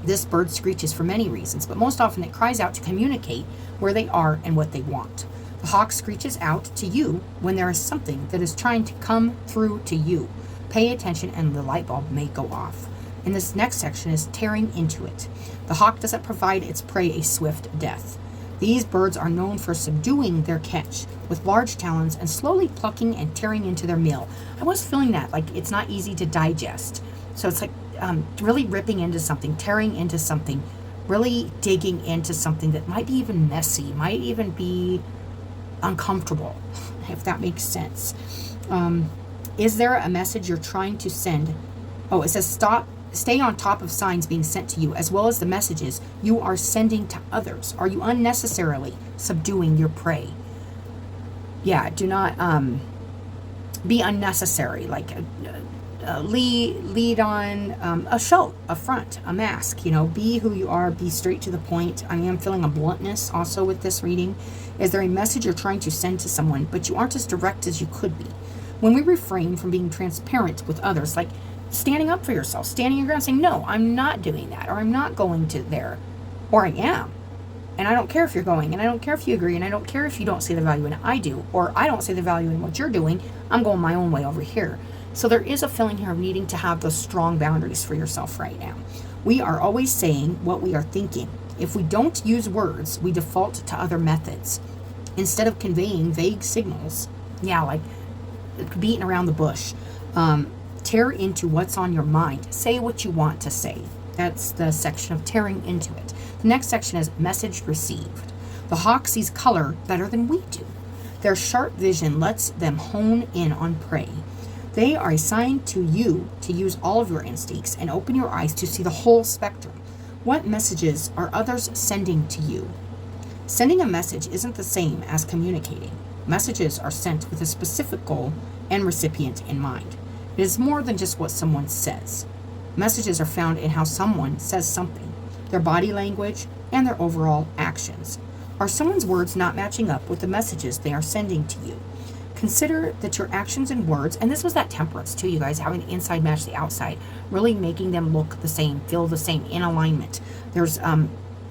This bird screeches for many reasons, but most often it cries out to communicate where they are and what they want. The hawk screeches out to you when there is something that is trying to come through to you. Pay attention and the light bulb may go off. And this next section is tearing into it. The hawk doesn't provide its prey a swift death. These birds are known for subduing their catch with large talons and slowly plucking and tearing into their meal. I was feeling that, like it's not easy to digest. So it's like really ripping into something, tearing into something, really digging into something that might be even messy, might even be uncomfortable, if that makes sense. Is there a message you're trying to send? Oh, it says stay on top of signs being sent to you, as well as the messages you are sending to others. Are you unnecessarily subduing your prey? Yeah, do not be unnecessary, like lead on a show, a front, a mask. Be who you are, be straight to the point. I am feeling a bluntness also with this reading. Is there a message you're trying to send to someone, but you aren't as direct as you could be? When we refrain from being transparent with others, like standing up for yourself, standing your ground, saying, no, I'm not doing that, or I'm not going to there, or I am. And I don't care if you're going, and I don't care if you agree, and I don't care if you don't see the value in it. I do, or I don't see the value in what you're doing. I'm going my own way over here. So there is a feeling here of needing to have those strong boundaries for yourself right now. We are always saying what we are thinking. If we don't use words, we default to other methods. Instead of conveying vague signals, like beating around the bush, tear into what's on your mind. Say what you want to say. That's the section of tearing into it. The next section is message received. The hawk sees color better than we do. Their sharp vision lets them hone in on prey. They are assigned to you to use all of your instincts and open your eyes to see the whole spectrum. What messages are others sending to you? Sending a message isn't the same as communicating. Messages are sent with a specific goal and recipient in mind. It is more than just what someone says. Messages are found in how someone says something, their body language, and their overall actions. Are someone's words not matching up with the messages they are sending to you? Consider that your actions and words, and this was that temperance too, you guys, having the inside match the outside, really making them look the same, feel the same, in alignment. There's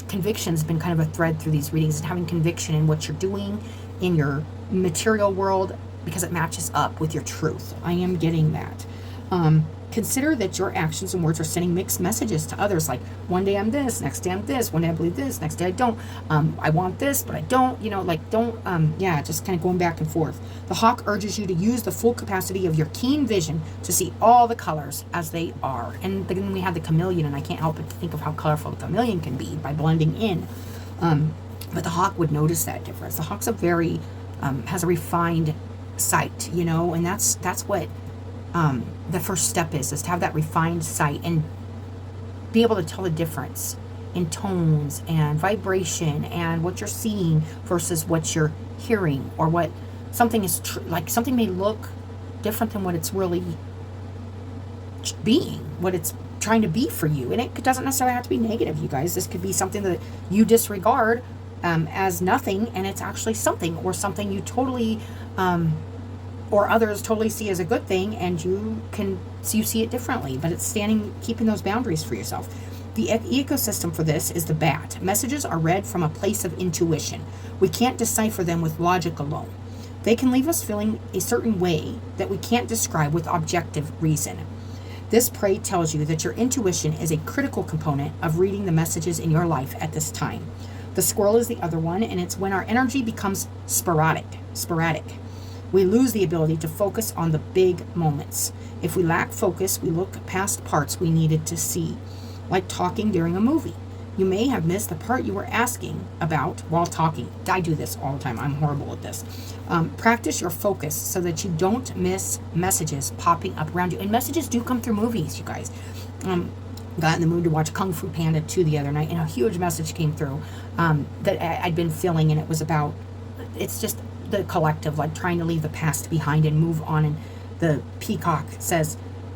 conviction's been kind of a thread through these readings, and having conviction in what you're doing in your material world, because it matches up with your truth. I am getting that. Consider that your actions and words are sending mixed messages to others, like one day I'm this, next day I'm this, one day I believe this, next day I don't. I want this, but I don't, just kind of going back and forth. The hawk urges you to use the full capacity of your keen vision to see all the colors as they are. And then we have the chameleon, and I can't help but think of how colorful the chameleon can be by blending in. But the hawk would notice that difference. The hawk's has a refined sight, and that's what the first step is to have that refined sight and be able to tell the difference in tones and vibration and what you're seeing versus what you're hearing, or what something is like something may look different than what it's really being, what it's trying to be for you. And it doesn't necessarily have to be negative, you guys. This could be something that you disregard as nothing, and it's actually something, or something you totally or others totally see as a good thing, and you see it differently. But it's keeping those boundaries for yourself. The ecosystem for this is the bat. Messages are read from a place of intuition. We can't decipher them with logic alone. They can leave us feeling a certain way that we can't describe with objective reason. This prey tells you that your intuition is a critical component of reading the messages in your life at this time. The squirrel is the other one, and it's when our energy becomes sporadic. We lose the ability to focus on the big moments. If we lack focus, we look past parts we needed to see, like talking during a movie. You may have missed the part you were asking about while talking. I do this all the time. I'm horrible at this. Practice your focus so that you don't miss messages popping up around you. And messages do come through movies, you guys. Got in the mood to watch Kung Fu Panda 2 the other night, and a huge message came through that I'd been feeling, and it was about, it's just the collective, like trying to leave the past behind and move on. And the peacock says,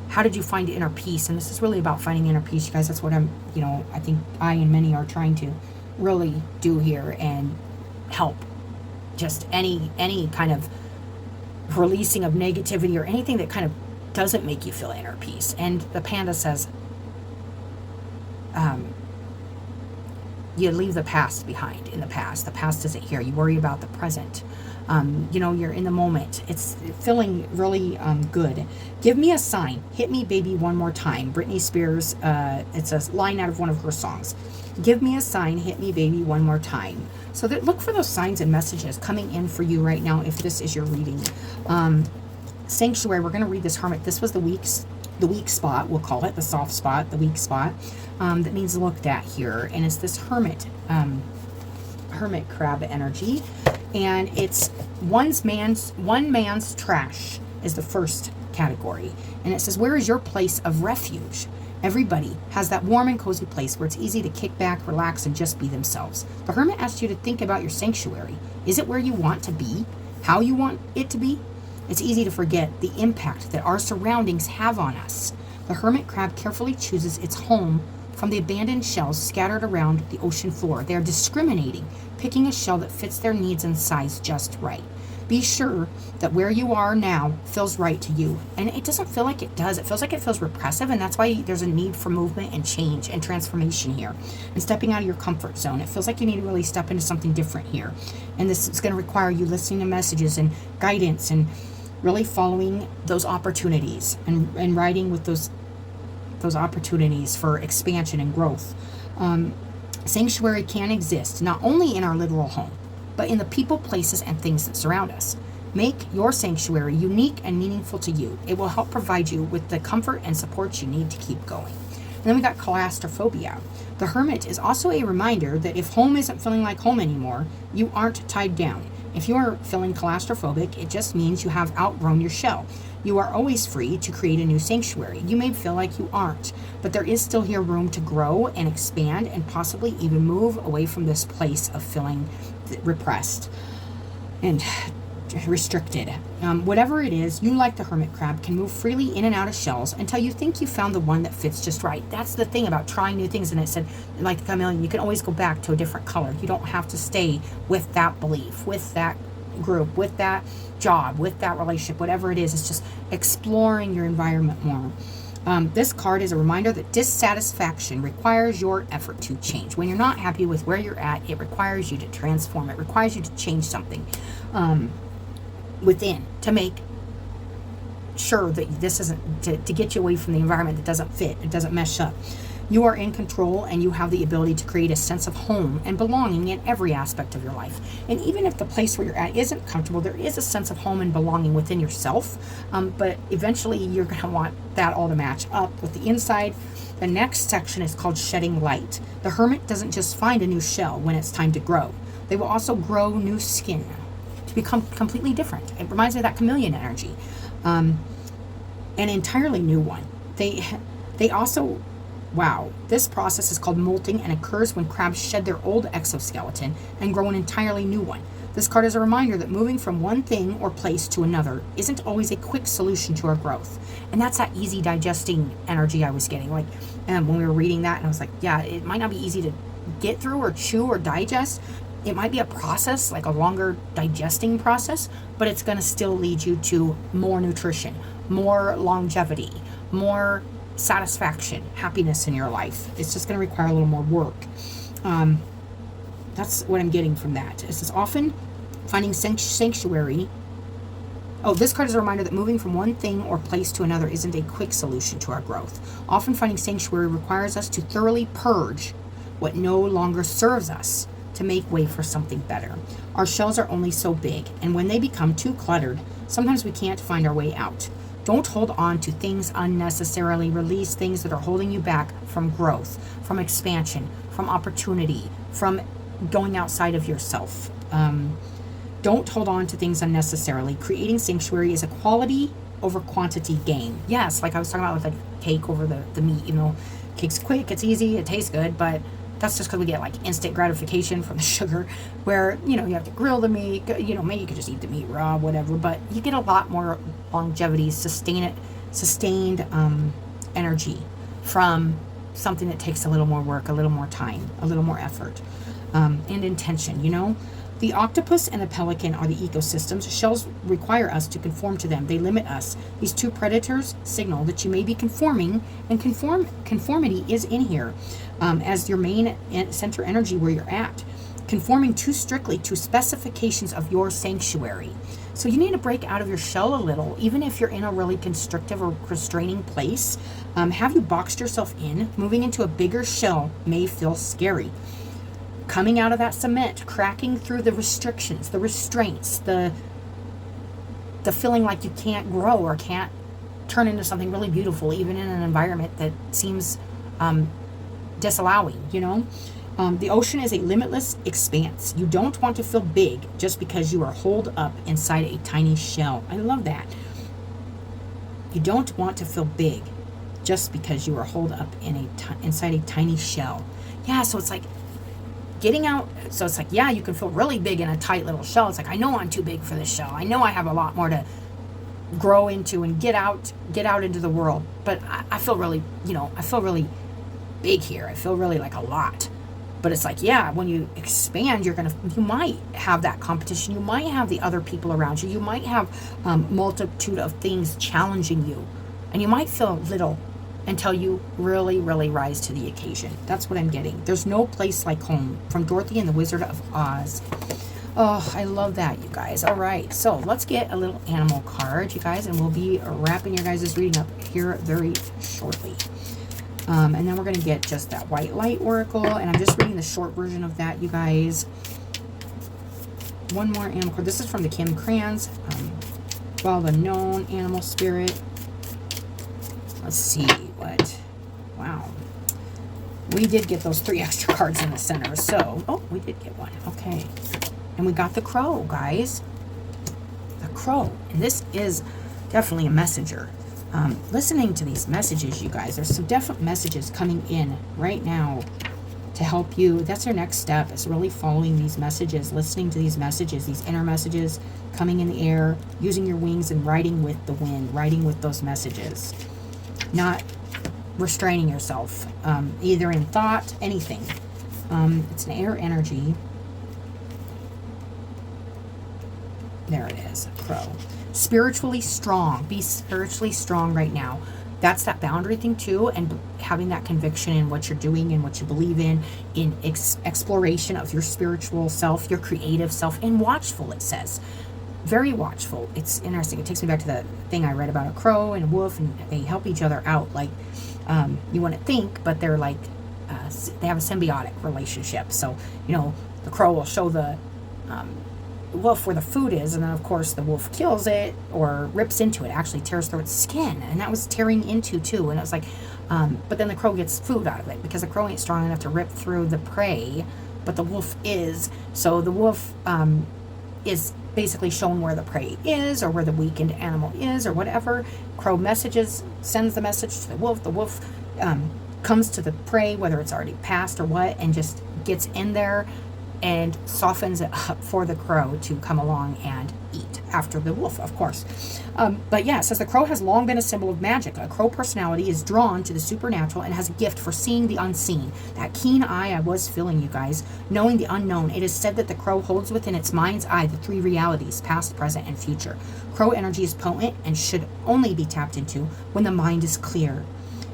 how did you find inner peace? And this is really about finding inner peace, you guys. That's what I think I and many are trying to really do here, and help just any kind of releasing of negativity or anything that kind of doesn't make you feel inner peace. And the panda says, you leave the past behind in the past. The past isn't here. You worry about the present. You're in the moment. It's feeling really good. Give me a sign. Hit me, baby, one more time. Britney Spears, it's a line out of one of her songs. Give me a sign. Hit me, baby, one more time. So look for those signs and messages coming in for you right now if this is your reading. Sanctuary, we're going to read this hermit. This was the weak spot, we'll call it, the soft spot, the weak spot, that needs looked at here. And it's this hermit crab energy. And it's one man's trash is the first category. And it says, where is your place of refuge? Everybody has that warm and cozy place where it's easy to kick back, relax, and just be themselves. The hermit asks you to think about your sanctuary. Is it where you want to be? How you want it to be? It's easy to forget the impact that our surroundings have on us. The hermit crab carefully chooses its home from the abandoned shells scattered around the ocean floor. They are discriminating, picking a shell that fits their needs and size just right. Be sure that where you are now feels right to you. And it doesn't feel like it does. It feels like it feels repressive, and that's why there's a need for movement and change and transformation here. And stepping out of your comfort zone. It feels like you need to really step into something different here. And this is going to require you listening to messages and guidance and really following those opportunities and riding with those opportunities for expansion and growth. Sanctuary can exist not only in our literal home, but in the people, places, and things that surround us. Make your sanctuary unique and meaningful to you. It will help provide you with the comfort and support you need to keep going. And then we got claustrophobia. The hermit is also a reminder that if home isn't feeling like home anymore, you aren't tied down. If you are feeling claustrophobic, it just means you have outgrown your shell. You are always free to create a new sanctuary. You may feel like you aren't, but there is still here room to grow and expand and possibly even move away from this place of feeling repressed and restricted. Whatever it is, you, like the hermit crab, can move freely in and out of shells until you think you found the one that fits just right. That's the thing about trying new things. And it said, like the chameleon, you can always go back to a different color. You don't have to stay with that belief, with that group, with that job, with that relationship, whatever it is. It's just exploring your environment more. This card is a reminder that dissatisfaction requires your effort to change. When you're not happy with where you're at, it requires you to transform. It requires you to change something. within to make sure that this isn't, to get you away from the environment that doesn't fit, it doesn't mesh up. You are in control, and you have the ability to create a sense of home and belonging in every aspect of your life. And even if the place where you're at isn't comfortable, there is a sense of home and belonging within yourself. But eventually you're going to want that all to match up with the inside. The next section is called shedding light. The hermit doesn't just find a new shell when it's time to grow. They will also grow new skin to become completely different. It reminds me of that chameleon energy. An entirely new one. They also, wow, this process is called molting and occurs when crabs shed their old exoskeleton and grow an entirely new one. This card is a reminder that moving from one thing or place to another isn't always a quick solution to our growth. And that's that easy digesting energy I was getting. Like when we were reading that, and I was like, yeah, it might not be easy to get through or chew or digest. It might be a process, like a longer digesting process, but it's going to still lead you to more nutrition, more longevity, more satisfaction, happiness in your life. It's just going to require a little more work. That's what I'm getting from that. It says often finding sanctuary. Oh, this card is a reminder that moving from one thing or place to another isn't a quick solution to our growth. Often finding sanctuary requires us to thoroughly purge what no longer serves us to make way for something better. Our shells are only so big, and when they become too cluttered, sometimes we can't find our way out. Don't hold on to things unnecessarily. Release things that are holding you back from growth, from expansion, from opportunity, from going outside of yourself. Don't hold on to things unnecessarily. Creating sanctuary is a quality over quantity game. Yes, like I was talking about with the cake over the meat. You know, cake's quick, it's easy, it tastes good, but that's just because we get like instant gratification from the sugar, where, you know, you have to grill the meat, you know, maybe you could just eat the meat raw, whatever, but you get a lot more longevity, sustained energy from something that takes a little more work, a little more time, a little more effort, and intention, you know. The octopus and the pelican are the ecosystems. Shells require us to conform to them. They limit us. These two predators signal that you may be conforming, and conformity is in here as your main center energy where you're at. Conforming too strictly to specifications of your sanctuary. So you need to break out of your shell a little, even if you're in a really constrictive or restraining place. Have you boxed yourself in? Moving into a bigger shell may feel scary. Coming out of that cement, cracking through the restrictions, the restraints, the feeling like you can't grow or can't turn into something really beautiful, even in an environment that seems disallowing, you know. The ocean is a limitless expanse. You don't want to feel big just because you are holed up inside a tiny shell. I love that. You don't want to feel big just because you are holed up in inside a tiny shell. Yeah, so it's like getting out. So it's like, yeah, you can feel really big in a tight little shell. It's like, I know I'm too big for this shell. I know I have a lot more to grow into and get out into the world. But I feel really, you know, I feel really big here. I feel really like a lot. But it's like, yeah, when you expand, you might have that competition. You might have the other people around you. You might have multitude of things challenging you. And you might feel little until you really, really rise to the occasion. That's what I'm getting. There's no place like home, from Dorothy and the Wizard of Oz. Oh, I love that, you guys. All right, so let's get a little animal card, you guys, and we'll be wrapping your guys' reading up here very shortly. And then we're going to get just that white light oracle, and I'm just reading the short version of that, you guys. One more animal card. This is from the Kim Crans, Wild Unknown, Animal Spirit. Let's see what. Wow. We did get those 3 extra cards in the center. So, oh, we did get one. Okay. And we got the crow, guys. The crow. And this is definitely a messenger. Listening to these messages, you guys, there's some definite messages coming in right now to help you. That's our next step, is really following these messages, listening to these messages, these inner messages coming in the air, using your wings and riding with the wind, riding with those messages. Not restraining yourself, either in thought, anything. It's an air energy. There it is, crow. Spiritually strong. Be spiritually strong right now. That's that boundary thing too, and having that conviction in what you're doing and what you believe in exploration of your spiritual self, your creative self, and watchful, it says. very watchful. It's interesting. It takes me back to the thing I read about a crow and a wolf, and they help each other out. Like, you wouldn't think, but they're like, they have a symbiotic relationship. So, you know, the crow will show the wolf where the food is, and then of course the wolf kills it or rips into it, actually tears through its skin, and that was tearing into too. And it was like, but then the crow gets food out of it because the crow ain't strong enough to rip through the prey, but the wolf is. So the wolf is basically shown where the prey is or where the weakened animal is or whatever. Crow sends the message to the wolf. The wolf comes to the prey, whether it's already passed or what, and just gets in there and softens it up for the crow to come along and eat after the wolf, of course. But yeah, it says the crow has long been a symbol of magic. A crow personality is drawn to the supernatural and has a gift for seeing the unseen. That keen eye I was feeling, you guys, knowing the unknown. It is said that the crow holds within its mind's eye the three realities, past, present, and future. Crow energy is potent and should only be tapped into when the mind is clear.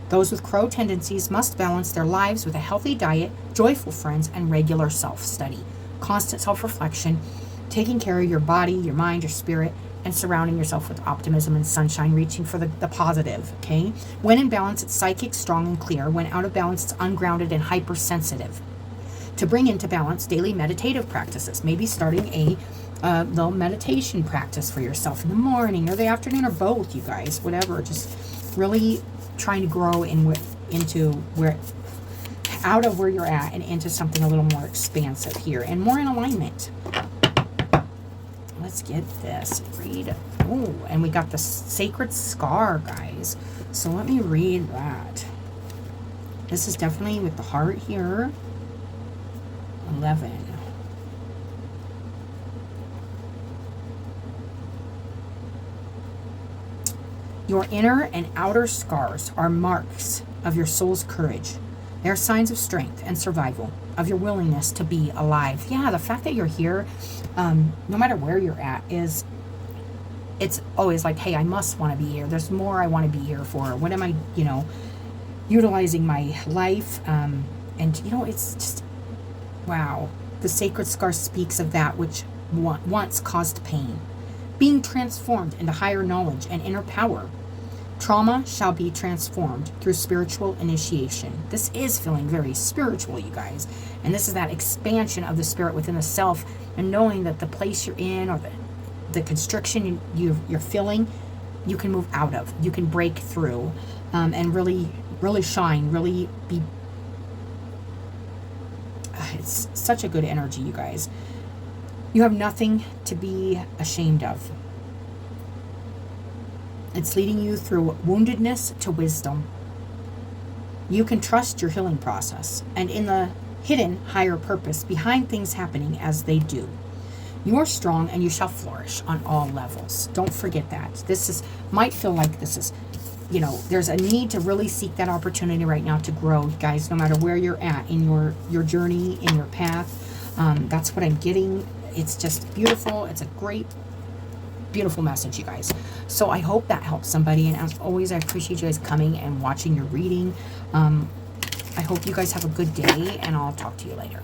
Those with crow tendencies must balance their lives with a healthy diet, joyful friends, and regular self-study. Constant self-reflection, taking care of your body, your mind, your spirit, and surrounding yourself with optimism and sunshine, reaching for the positive, okay? When in balance, it's psychic, strong, and clear. When out of balance, it's ungrounded and hypersensitive. To bring into balance, daily meditative practices. Maybe starting a little meditation practice for yourself in the morning or the afternoon or both, you guys, whatever. Just really trying to grow into where, out of where you're at and into something a little more expansive here and more in alignment. Let's get this. Read. Oh, and we got the sacred scar, guys. So let me read that. This is definitely with the heart here. 11. Your inner and outer scars are marks of your soul's courage. They are signs of strength and survival, of your willingness to be alive. Yeah, the fact that you're here, no matter where you're at, it's always like, hey, I must want to be here. There's more I want to be here for. What am I, utilizing my life? And, it's just, wow. The sacred scar speaks of that which once caused pain, being transformed into higher knowledge and inner power. Trauma shall be transformed through spiritual initiation. This is feeling very spiritual, you guys. And this is that expansion of the spirit within the self, and knowing that the place you're in or the constriction you're feeling, you can move out of. You can break through and really, really shine, really be... It's such a good energy, you guys. You have nothing to be ashamed of. It's leading you through woundedness to wisdom. You can trust your healing process and in the hidden higher purpose behind things happening as they do. You are strong and you shall flourish on all levels. Don't forget that. Might feel like this is, there's a need to really seek that opportunity right now to grow, guys, no matter where you're at in your journey, in your path. That's what I'm getting. It's just beautiful. It's a great, beautiful message, you guys. So I hope that helps somebody. And as always, I appreciate you guys coming and watching your reading. I hope you guys have a good day, and I'll talk to you later.